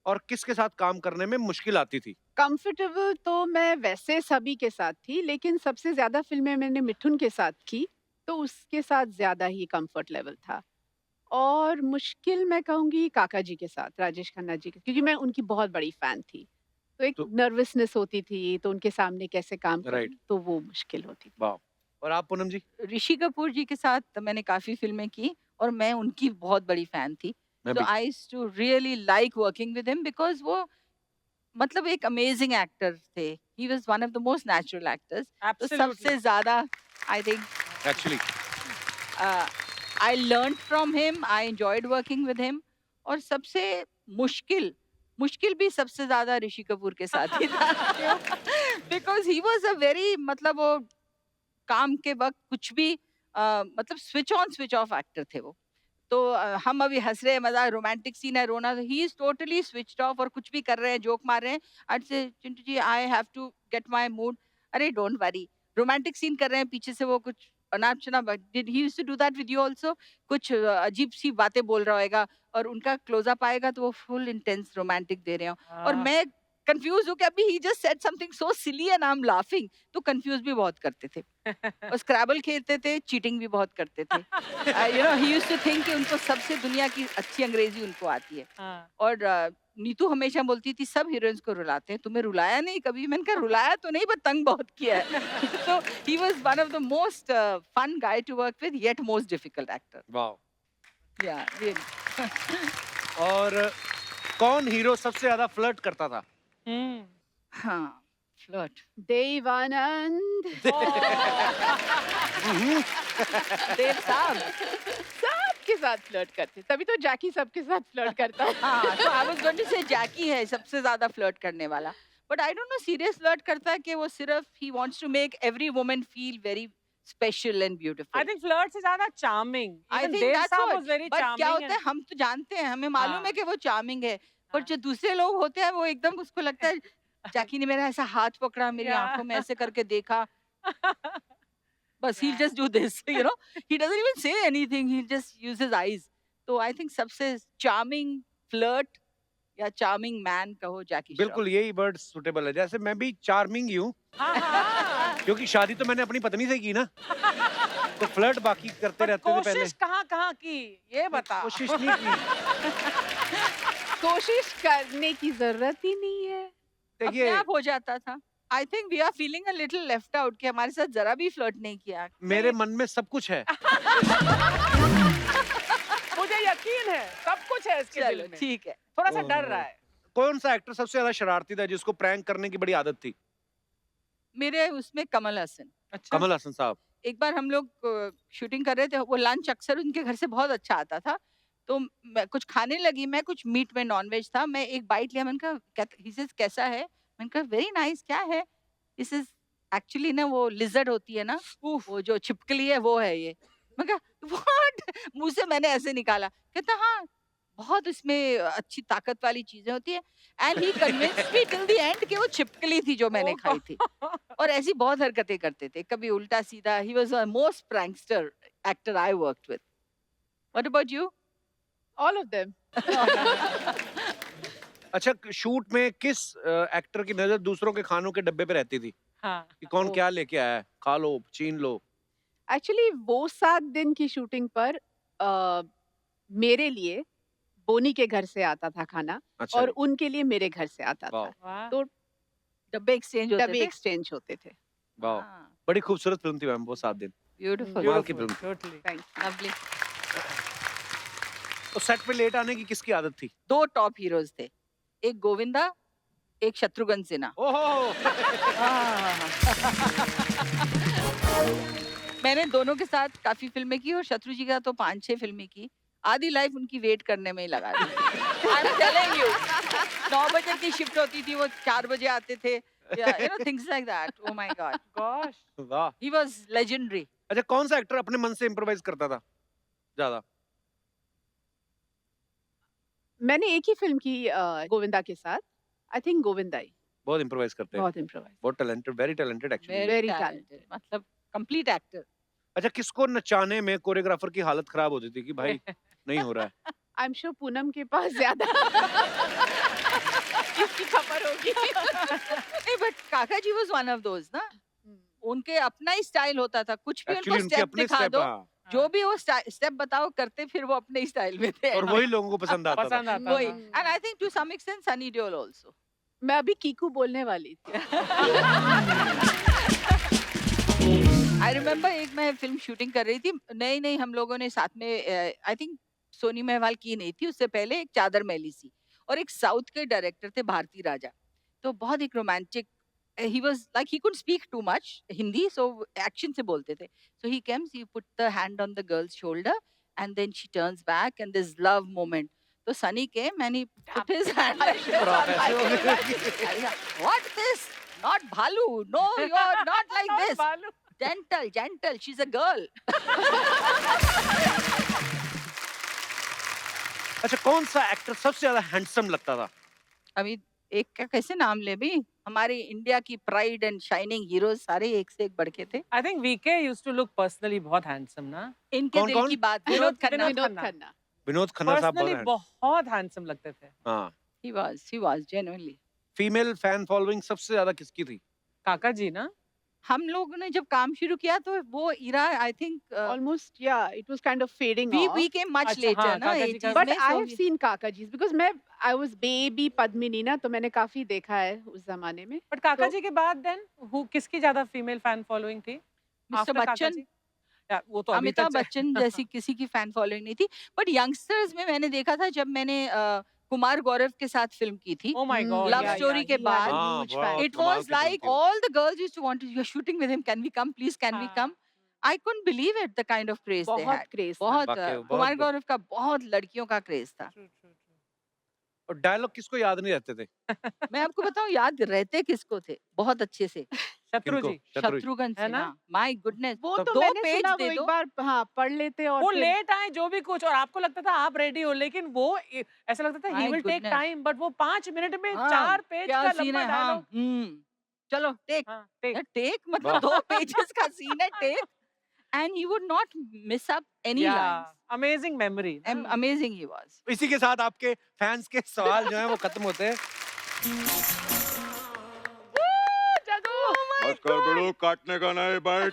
और किसके साथ काम करने में मुश्किल आती थी? कंफर्टेबल तो मैं वैसे सभी के साथ थी, लेकिन सबसे ज्यादा फिल्में मैंने मिठुन के साथ की, तो उसके साथ ज्यादा ही कंफर्ट लेवल था। और मुश्किल मैं कहूँगी काका जी के साथ, राजेश खन्ना जी के, क्योंकि मैं उनकी बहुत बड़ी फैन थी। तो एक तो- नर्वसनेस होती थी, तो उनके सामने कैसे काम राइट। करूँ, तो वो मुश्किल होती थी। वाह। और आप पूनम जी? ऋषि कपूर जी के साथ मैंने काफी फिल्में की और मैं उनकी बहुत बड़ी फैन थी। मैं तो भी। I used to really like working with him because वो मतलब एक अमेजिंग एक्टर थे। He was one of the most natural actors. तो सबसे ज्यादा I think actually I learn from him, I enjoyed working with him. और सबसे मुश्किल मुश्किल भी सबसे ज्यादा ऋषि कपूर के साथ ही था। Because he was a very मतलब वो काम के वक्त कुछ भी मतलब switch on switch off actor थे वो। तो हम अभी हंस रहे हैं, मजा रोमांटिक सीन है, रोना, he is totally switched off और कुछ भी कर रहे हैं, जोक मार रहे हैं, I say Chintu ji I have to get my mood. अरे डोंट वरी, रोमांटिक सीन कर रहे हैं, पीछे से वो कुछ अनाप शनाप, did he used to do that with you also? कुछ अजीब सी बातें बोल रहा होगा और उनका क्लोजअप आएगा तो वो फुल इंटेंस रोमांटिक दे रहे हो और मैं कंफ्यूज हूँ कि अभी ही just said something so silly and I am laughing. तो कंफ्यूज भी बहुत करते थे और स्क्रैबल खेलते थे, चीटिंग भी बहुत करते थे। You know he used to think कि उनको सबसे दुनिया की अच्छी अंग्रेजी उनको आती है। और नीतू हमेशा बोलती थी सब हीरोइंस को रुलाते हैं, तुम्हें रुलाया नहीं कभी? मैंने कहा रुलाया तो नहीं, पर तंग बहुत किया है। तो he was one of the most fun guy to work with, yet most difficult actor. वाह। Yeah really. और कौन हीरो सबसे ज्यादा फ्लर्ट करता था? हाँ, फ्लर्ट देवानंद। देव साहब। सबके साथ फ्लर्ट करते, तभी तो जैकी सबके साथ फ्लर्ट करता है। हाँ, तो आई वाज गोइंग टू से जैकी है सबसे ज्यादा फ्लर्ट करने वाला। But I don't know serious flirt करता है कि वो सिर्फ he wants to make every woman feel very special and beautiful. I think flirt से ज्यादा charming. I Even think Dev that's साहब what. was very But charming. क्या होता है and- हम तो जानते हैं, हमें मालूम है हाँ। कि वो चार्मिंग है, पर हाँ। जो दूसरे लोग होते हैं वो एकदम उसको लगता है जैकी ने मेरा ऐसा हाथ पकड़ा, मेरी Yeah. आंखों में ऐसे करके देखा, बस he'll just do this, you know. He doesn't even say anything, he'll just use his eyes. तो I think सबसे charming flirt या charming man कहो जैकी श्रॉफ। बिल्कुल यही वर्ड सुटेबल है। जैसे मैं भी चार्मिंग ही हूँ, हाँ, हाँ। क्योंकि शादी तो मैंने अपनी पत्नी से की ना, तो फ्लर्ट बाकी करते पर रहते थे पहले। कोशिश कहाँ की ये बता। कोशिश नहीं की। कोशिश करने की जरूरत ही नहीं है। अपने देखिए आप हो जाता था। I think we are feeling a little left out कि हमारे साथ जरा भी फ्लर्ट नहीं किया। मेरे मन में सब कुछ है। मुझे यकीन है सब कुछ है इसके दिल चलो में। ठीक है। थोड़ा सा डर ओह। रहा है। कौन सा एक्टर सबसे ज्यादा शरारती था जिसको प्रैंक करने की बड़ी आदत थी? मेरे उसमें कमल हसन। अच्छा। कमल हसन साहब। एक बार हम लोग शूटिंग कर रहे थे, वो लंच अक्सर उनके घर से बहुत अच्छा आता था, तो मैं कुछ खाने लगी, मैं कुछ मीट में नॉन वेज था, मैं एक बाइट लिया, मैंने कहा he says, कैसा है? मैंने कहा वेरी नाइस, क्या है? This is एक्चुअली ना वो लिजर्ड होती है ना, वो जो छिपकली है वो है ये। मैं कहा व्हाट? मुंह से मैंने ऐसे निकाला, कहता हाँ बहुत इसमें अच्छी ताकत वाली चीजें होती है, and he convinced me till the end कि वो छिपकली थी जो मैंने खाई थी। और ऐसी बहुत हरकतें करते थे, कभी उल्टा सीधा। He was the most prankster actor I worked with. What about you? All of them. अच्छा शूट में किस एक्टर की नजर दूसरों के खानों के डब्बे पे रहती थी हाँ। कि कौन वो- क्या लेके आया है, खा लो छीन लो? एक्चुअली वो 7 दिन की शूटिंग पर मेरे लिए बोनी के घर से आता था खाना अच्छा और जी, उनके लिए मेरे घर से आता वाह। था। वाह। तो डब्बे एक्सचेंज होते डब्बे थे। एक्सचेंज होते थे। वाह बड़ी खूबसूरत फिल्म थी मैम वो 7 दिन। ब्यूटीफुल, कमाल की Beautiful, film. totally. Thank lovely. तो सेट पे लेट आने की किसकी आदत थी? 2 टॉप हीरोज थे, एक गोविंदा, एक शत्रुघ्न सिन्हा। ओहो मैंने दोनों के साथ काफी फिल्में की और शत्रु जी का तो 5-6 फिल्में की। आधी लाइफ उनकी वेट करने में ही लगा दी। आई एम टेलिंग यू, 9 बजे की शिफ्ट होती थी, वो 4 बजे आते थे, you know things like that. Oh my God, Gosh. वाह। He was legendary. अच्छा कौन सा एक्टर अपने मन से इम्प्रोवाइज करता था ज्यादा? मैंने एक ही फिल्म की गोविंदा के साथ। आई थिंक गोविंदा ही बहुत इम्प्रोवाइज करते हैं, बहुत इम्प्रोवाइज। बहुत talented, very talented actually. Very talented, मतलब कंप्लीट एक्टर। अच्छा किसको नचाने में कोरियोग्राफर की हालत खराब होती थी कि भाई नहीं हो रहा है? आई एम श्योर पूनम के पास ज्यादा इसकी खबर होगी। नहीं बट काका जी वाज वन ऑफ दोज ना, उनके अपना ही स्टाइल होता था, कुछ भी एक्चुअली उनको उनके स्टेप अपने दिखा स्टेप, दो, हाँ, जो भी वो स्टेप बताओ करते, फिर वो अपने ही स्टाइल में थे। और वही लोगों को पसंद आता था। पसंद आता वही, था। And I think to some extent Sunny Deol also. मैं अभी कीकू बोलने वाली थी। आई रिमेम्बर एक मैं फिल्म शूटिंग कर रही थी, नई हम लोगों ने साथ में, आई थिंक सोनी मेहवाल की नहीं थी, उससे पहले एक चादर मैली सी, और एक साउथ के डायरेक्टर थे भारती राजा, तो बहुत एक romantic, he was like he couldn't speak too much Hindi, so action से बोलते थे, so he comes, he put the hand on the girl's shoulder and then she turns back and this love moment, so Sunny came and he put his hand like this on my shoulder. What this? Not Bhalu, no, you're not like this. बालू। Gentle, she's a girl. अच्छा कौन सा actor सबसे ज्यादा handsome लगता था? अभी एक का कैसे नाम ले भी, हमारे इंडिया की प्राइड एंड शाइनिंग हीरोज सारे एक से एक बढ़ के थे। I think VK used to look personally बहुत handsome ना। इनके कौन- दिल कौन? की बात, विनोद खन्ना। विनोद खन्ना। खन्ना। विनोद खन्ना साहब Personally बहुत बहुत handsome लगते थे। हाँ। he was genuinely। Female fan following सबसे ज्यादा किसकी थी? काका जी ना। हम लोगों ने जब काम शुरू किया तो वो era I think Almost, yeah, it was kind of fading we off. We came much अच्छा, लेटर हाँ, ना काका ये जी का- चीज But में, I so have seen Kaka Ji's because I was baby Padmini ना, तो मैंने काफी देखा है उस जमाने में। But काका तो- जी के बाद then किसकी ज्यादा female fan following थी? मिस्टर After काका बच्चन, जी? या वो तो अभी अमिताभ तक बच्चन जैसी किसी की फैन फॉलोइंग नहीं थी, बट यंगस्टर्स में मैंने देखा था जब मैंने कुमार गौरव के साथ फिल्म की थी, Oh my God. Love yeah, story yeah, के he had a बाद- हाँ, huge बहुत fan. it कमाल was की फिल्म like थी वो। all the girls used to want to, you're shooting with him, can we come please, can we हाँ. come? I couldn't believe it, the kind of craze they बहुत had। Craze था। बहुत वाकई में कुमार बहुत- गौरव का बहुत लड़कियों का क्रेज था। True, true, true. और डायलॉग किसको याद नहीं रहते थे? मैं आपको बताऊं याद रहते किसको थे बहुत अच्छे से, शत्रु किनको? जी। शत्रु जी। शत्रुघ्न है सिन्हा, ना? My goodness. वो तो दो मैंने पेज सुना वो दे एक दो। बार हाँ पढ़ लेते और वो फिर लेट आए जो भी कुछ, और आपको लगता था आप रेडी हो, लेकिन वो ऐसा लगता था ही my will take goodness. Time, but वो 5 मिनट में हाँ, 4 पेज क्या का सीन लंबा है, हाँ, डायलॉग। चलो टेक। हाँ, टेक। टेक मतलब वाह। 2 पेजेस का सीन है, take, and he would not miss up any या लाइन्स। अमेजिंग मेमोरी ना। Amazing he was. इसी के साथ आपके फैंस के सवाल जो हैं वो खत्म होते हैं। जगू बस कर बेड़ो, काटने का नहीं बैठ।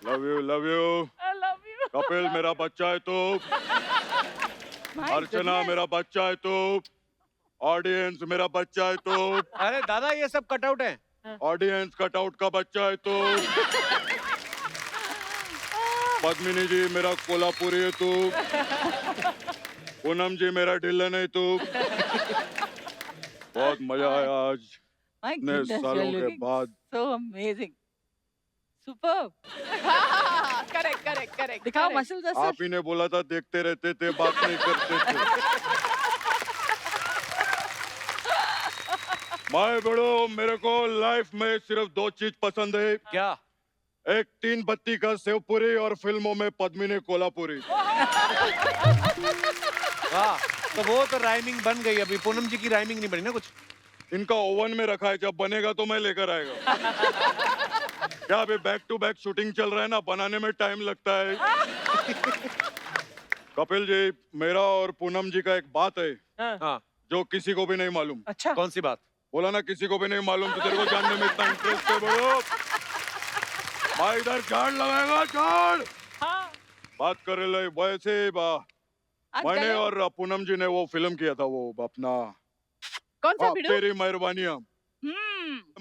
Love you I love you. Kapil मेरा बच्चा है तू, माय अर्चना गुडनेस। मेरा बच्चा है तू, ऑडियंस मेरा बच्चा है तू, अरे दादा ये सब कटआउट है। ऑडियंस कटआउट का बच्चा है तू, पद्मिनी जी मेरा कोल्हापुरी है तू, पूनम जी मेरा ढिल्लन है तू। बहुत मजा आया आज माय इतने गुडनेस, सालों यू के लुकिंग बाद। So amazing. Superb. Correct correct correct दिखाओ मसल्स आप सर। ही ने बोला था देखते रहते थे, बात नहीं करते थे। माए बड़ो, मेरे को लाइफ में सिर्फ 2 चीज पसंद है, क्या? एक 3 बत्ती का सेवपुरी और फिल्मों में पद्मिनी कोल्हापुरी। वाह, तो वो तो राइमिंग बन गई। अभी पूनम जी की राइमिंग नहीं बनी ना कुछ? इनका ओवन में रखा है, जब बनेगा तो मैं लेकर आएगा। क्या अभी बैक टू बैक शूटिंग चल रहा है ना, बनाने में टाइम लगता है। कपिल जी, मेरा और पूनम जी का एक बात है हाँ, जो किसी को भी नहीं मालूम। अच्छा, कौन सी बात? बोला ना किसी को भी नहीं मालूम, तो तेरे को जानने में इतना इंटरेस्ट है बड़ो। भाई इधर झाड़ लगाएगा, झाड़। हाँ, बात कर रहे वैसे आज मैंने गले- और पूनम जी ने वो फिल्म किया था, वो अपना कौन सा वीडियो तेरी मेहरबानियां।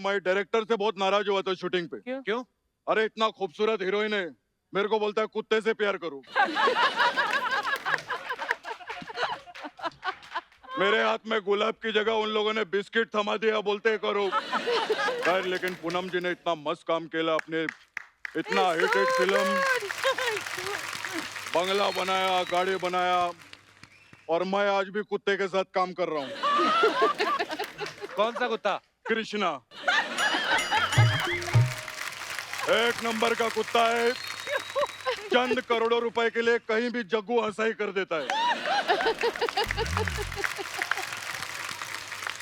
मैं डायरेक्टर से बहुत नाराज हुआ था शूटिंग पे। क्यों? अरे इतना खूबसूरत हीरोइन है, मेरे को बोलता है कुत्ते से प्यार करो। मेरे हाथ में गुलाब की जगह उन लोगों ने बिस्किट थमा दिया, बोलते करो। खैर, लेकिन पूनम जी ने इतना मस्त काम किया अपने, इतना हिटेड फिल्म, बंगला बनाया, गाड़ी बनाया, और मैं आज भी कुत्ते के साथ काम कर रहा हूँ। कौन सा कुत्ता? कृष्णा एक नंबर का कुत्ता है, चंद करोड़ों रुपए के लिए कहीं भी जग्गू हंसाई कर देता है।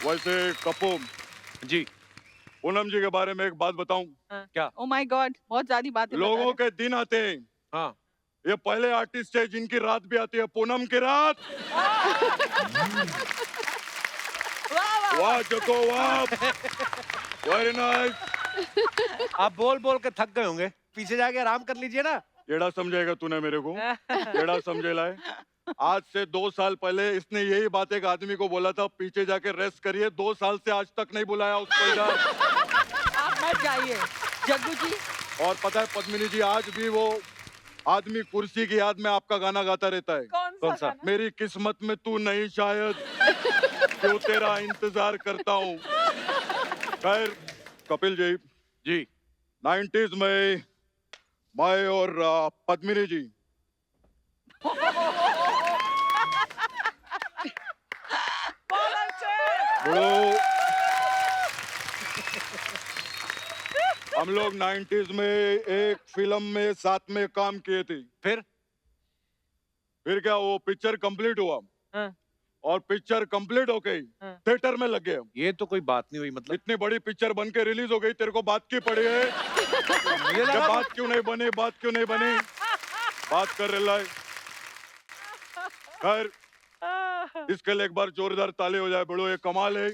वैसे कपू, जी, पूनम जी के बारे में एक बात बताऊं, ओ माय गॉड, बहुत ज्यादा बातें बता लोगों रहे के दिन आते हैं, हाँ, ये पहले आर्टिस्ट है जिनकी रात भी आती है, पूनम की रात। वाह जग्गू वाह, वेरी नाइस। आप बोल बोल के थक गए होंगे, पीछे जाके आराम कर लीजिए ना। एड़ा समझेगा तूने मेरे को, एड़ा समझेला है। आज से 2 साल पहले इसने यही बात एक आदमी को बोला था, पीछे जाके रेस्ट करिए। 2 साल से आज तक नहीं बुलाया उसको इधर। आप मत जाइए जग्गू जी। और पता है पद्मिनी जी, आज भी वो आदमी कुर्सी की याद में आपका गाना गाता रहता है। कौन सा? गाना? मेरी किस्मत में तू नहीं शायद, क्यों तेरा इंतजार करता हूँ। खैर कपिल जी, जी, 90s में मैं और पद्मिनी जी बहुत अच्छे। बड़ो, हम लोग 90s में एक फिल्म में साथ में काम किए थे। फिर? फिर क्या, वो पिक्चर कंप्लीट हुआ, हाँ। और पिक्चर कंप्लीट हो गई, हाँ। थिएटर में लग गया। ये तो कोई बात नहीं हुई। मतलब इतनी बड़ी पिक्चर बन के रिलीज हो गई, तेरे को बात की पड़ी है? मुझे ये लगा बात क्यों नहीं बनी, बात क्यों नहीं बनी, बात कर रहा है। खैर, इसके लिए एक बार जोरदार ताली हो जाए बड़ो, ये कमाल है,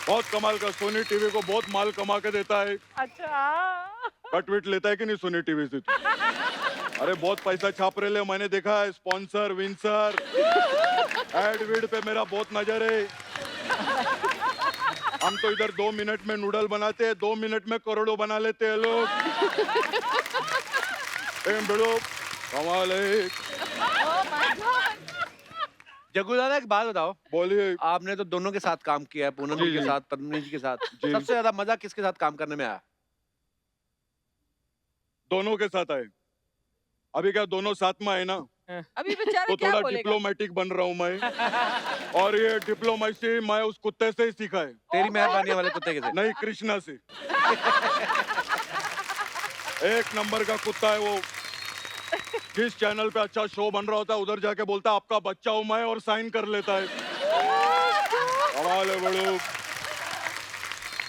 बहुत कमाल का। सोनी टीवी को बहुत माल कमा के देता है। अच्छा, कट विट लेता है कि नहीं सोनी टीवी से? अरे बहुत पैसा छाप रहे ले, मैंने देखा है, स्पॉन्सर विंसर एड विड पे मेरा बहुत नजर है। हम तो इधर 2 मिनट में नूडल बनाते हैं, 2 मिनट में करोड़ों बना लेते हैं लोग। बड़ो कमाल है। जग्गू दादा एक बात बताओ, बोलिए। आपने तो दोनों के साथ काम किया है, पूनम जी, जी के जी। साथ, पद्मिनी जी के साथ। जी। सबसे ज्यादा मजा किसके साथ काम करने में आया? दोनों के साथ आए। अभी क्या दोनों साथ में आए ना, अभी बेचारा तो क्या थोड़ा बोलेगा? डिप्लोमेटिक बन रहा हूँ मैं। और ये डिप्लोमेसी मैं उस कुत्ते से ही सीखा है, तेरी मेहरबानी वाले कुत्ते के थे। नहीं कृष्णा से। एक नंबर का कुत्ता है वो। जिस चैनल पे अच्छा शो बन रहा होता है उधर जाके बोलता है आपका बच्चा हूं मैं और साइन कर लेता है। कमाल है बड़ू।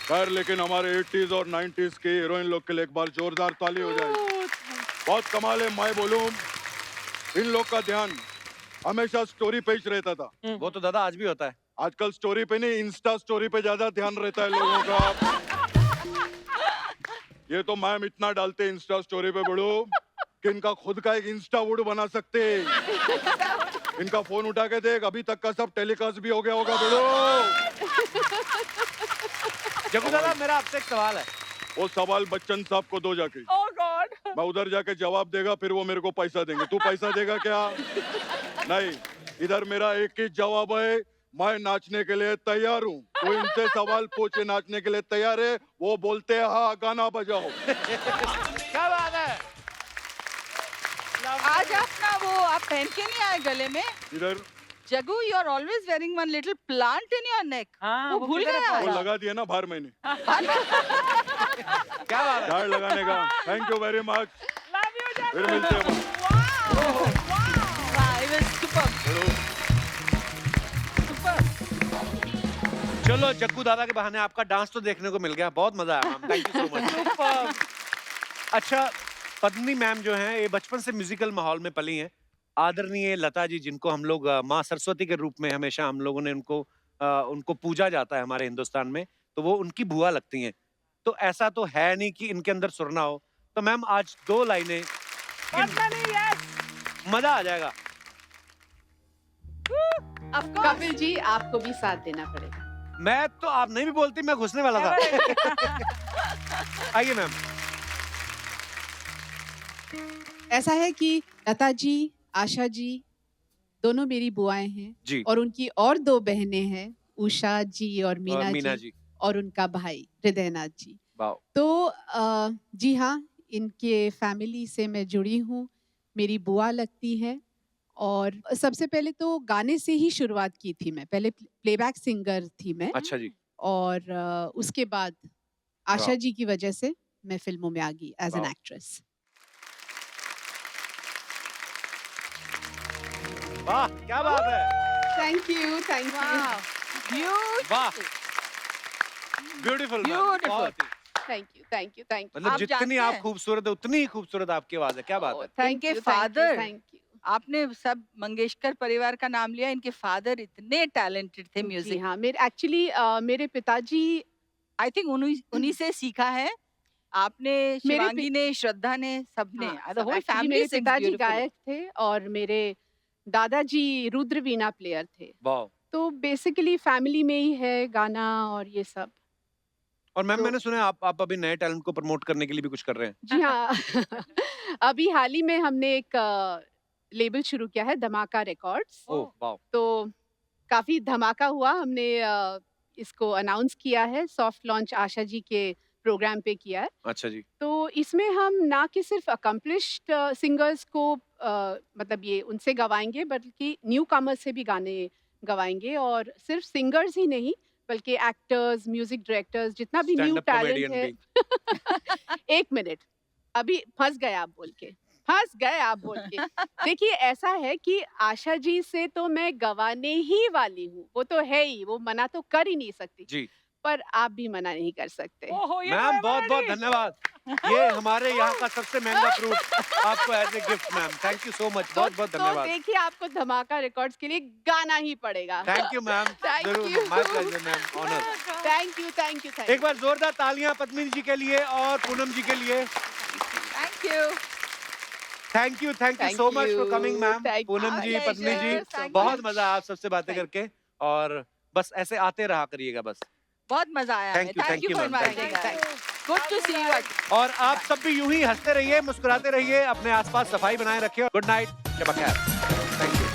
खैर लेकिन हमारे 80s और 90s के हीरोइन लोग के लिए एक बार जोरदार ताली हो जाए। बहुत कमाल है। मैं बोलूं इन लोग का ध्यान हमेशा स्टोरी पे ही रहता था। वो तो दादा आज भी होता है। आजकल स्टोरी पे नहीं, इंस्टा स्टोरी पे ज्यादा ध्यान रहता है लोगों का। ये तो मैम इतना डालते इंस्टा स्टोरी पे बड़ू कि इनका खुद का एक इंस्टा वुड बना सकते। इनका फोन उठा के देख, अभी तक का सब टेलीकास्ट भी हो गया होगा बड़ू। जग्गू दादा मेरा आपसे एक सवाल है। वो सवाल बच्चन साहब को दो जाके, Oh God! मैं उधर जाके जवाब देगा, फिर वो मेरे को पैसा देंगे। तू पैसा देगा क्या? नहीं, इधर मेरा एक ही जवाब है, मैं नाचने के लिए तैयार हूँ। तो इनसे सवाल पूछे नाचने के लिए तैयार है, वो बोलते हैं हाँ गाना बजाओ। क्या बात है। आज आप ना वो आप पहन के नहीं आए गले में? इधर जगू, you are always wearing one little plant in your neck. हाँ, वो भूल किधर है गया पौधा? वो लगा दिया ना बाहर मैंने क्या बात है। झाड़ लगाने का। Thank you very much. Love you, Jagu. फिर मिलते हैं। Wow, it was superb. Superb. चलो जग्गू दादा के बहाने आपका डांस तो देखने को मिल गया। बहुत मजा आया ma'am, thank you so much. अच्छा पद्मिनी मैम जो हैं ये बचपन से म्यूजिकल माहौल में पली हैं। आदरणीय लता जी जिनको हम लोग माँ सरस्वती के रूप में हमेशा हम लोगों ने उनको पूजा जाता है हमारे हिंदुस्तान में, तो वो उनकी बुआ लगती हैं। तो ऐसा तो है नहीं कि इनके अंदर सुर ना हो। तो मैम आज 2 लाइनें पद्मिनी, yes. मजा आ जाएगा। Of course. कपिल जी आपको भी साथ देना पड़ेगा। मैं तो आप नहीं भी बोलती, मैं घुसने वाला था। आइए मैम। ऐसा है कि लता जी, आशा जी दोनों मेरी बुआएं हैं जी। और उनकी और 2 बहनें हैं, उषा जी और मीना, मीना जी जी। और उनका भाई हृदयनाथ जी। वाह। तो जी हाँ, इनके फैमिली से मैं जुड़ी हूँ, मेरी बुआ लगती है। और सबसे पहले तो गाने से ही शुरुआत की थी मैं, पहले प्लेबैक सिंगर थी मैं। अच्छा जी। और उसके बाद आशा जी की वजह से मैं फिल्मों में आ गई एज एन वाह। एक्ट्रेस। वाह क्या बात है। Thank you, thank you. Wow. Beautiful. वाह beautiful. Beautiful. Thank you, thank you, thank you. मतलब आप जितनी जानते आप हैं? खूबसूरत है उतनी ही खूबसूरत आपकी आवाज है। क्या बात है। थैंक इनके यू, father- थैंक यू। आपने सब मंगेशकर परिवार का नाम लिया। इनके फादर इतने टैलेंटेड थे जी म्यूजिक। हाँ, मेरे एक्चुअली मेरे पिताजी आई थिंक उन्हीं से सीखा है आपने, मेरे शिवांगी ने, श्रद्धा ने, सबने। हाँ, The whole actually family मेरे sings पिताजी beautifully. गायक थे और मेरे दादाजी रुद्र वीणा प्लेयर थे। वाह। तो बेसिकली फैमिली में ही है गाना और ये सब। और मैम तो- मैंने सुना है आप अभी नए टैलेंट को प्रमोट करने के लिए भी कुछ कर रहे हैं। जी हाँ अभी हाल ही में हमने एक लेबल शुरू किया है, धमाका रिकॉर्ड्स। ओह वाह। तो काफी धमाका हुआ। हमने इसको अनाउंस किया है, सॉफ्ट लॉन्च आशा जी के प्रोग्राम पे किया है। अच्छा जी। तो इसमें हम ना कि सिर्फ अकम्पलिश्ड सिंगर्स को मतलब ये उनसे गवाएंगे, बल्कि न्यू कमर्स से भी गाने गवाएंगे। और सिर्फ सिंगर्स ही नहीं बल्कि एक्टर्स, म्यूजिक डायरेक्टर्स, जितना भी न्यू Stand-up टैलेंट comedian है। एक मिनट, अभी फंस गए आप बोल के, फंस गए आप बोल के। देखिए ऐसा है कि आशा जी से तो मैं गवाने ही वाली हूँ, वो तो है ही, वो मना तो कर ही नहीं सकती। जी। पर आप भी मना नहीं कर सकते। ओहो, ये मैम तो बहुत बहुत मेमोरी। धन्यवाद। ये हमारे यहाँ का सबसे महंगा फ्रूट आपको as a gift ma'am. Thank you so much. बहुत बहुत तो धन्यवाद। देखिए आपको धमाका रिकॉर्ड्स के लिए गाना ही पड़ेगा। Thank you ma'am. Thank जरूर, you. My pleasure ma'am, honour. Thank you, thank you, thank एक बार जोरदार तालियां पद्मिनी जी के लिए और पूनम जी के लिए। Thank you. Thank you Thank so much for you. Coming ma'am. Thank you. Poonam ji, Pleasure. Padmini ji, Thank बहुत you. मजा आया आप सबसे बातें Thank करके। और बस ऐसे आते रहा करिएगा बस। बहुत मजा आया। Thank you, thank you, for ma'am. inviting Thank us. Good to see you. और आप सब भी यूं ही हंसते रहिए, मुस्कुराते रहिए, अपने आसपास सफाई बनाए रखिए। गुड नाइट, शब खैर। Thank you.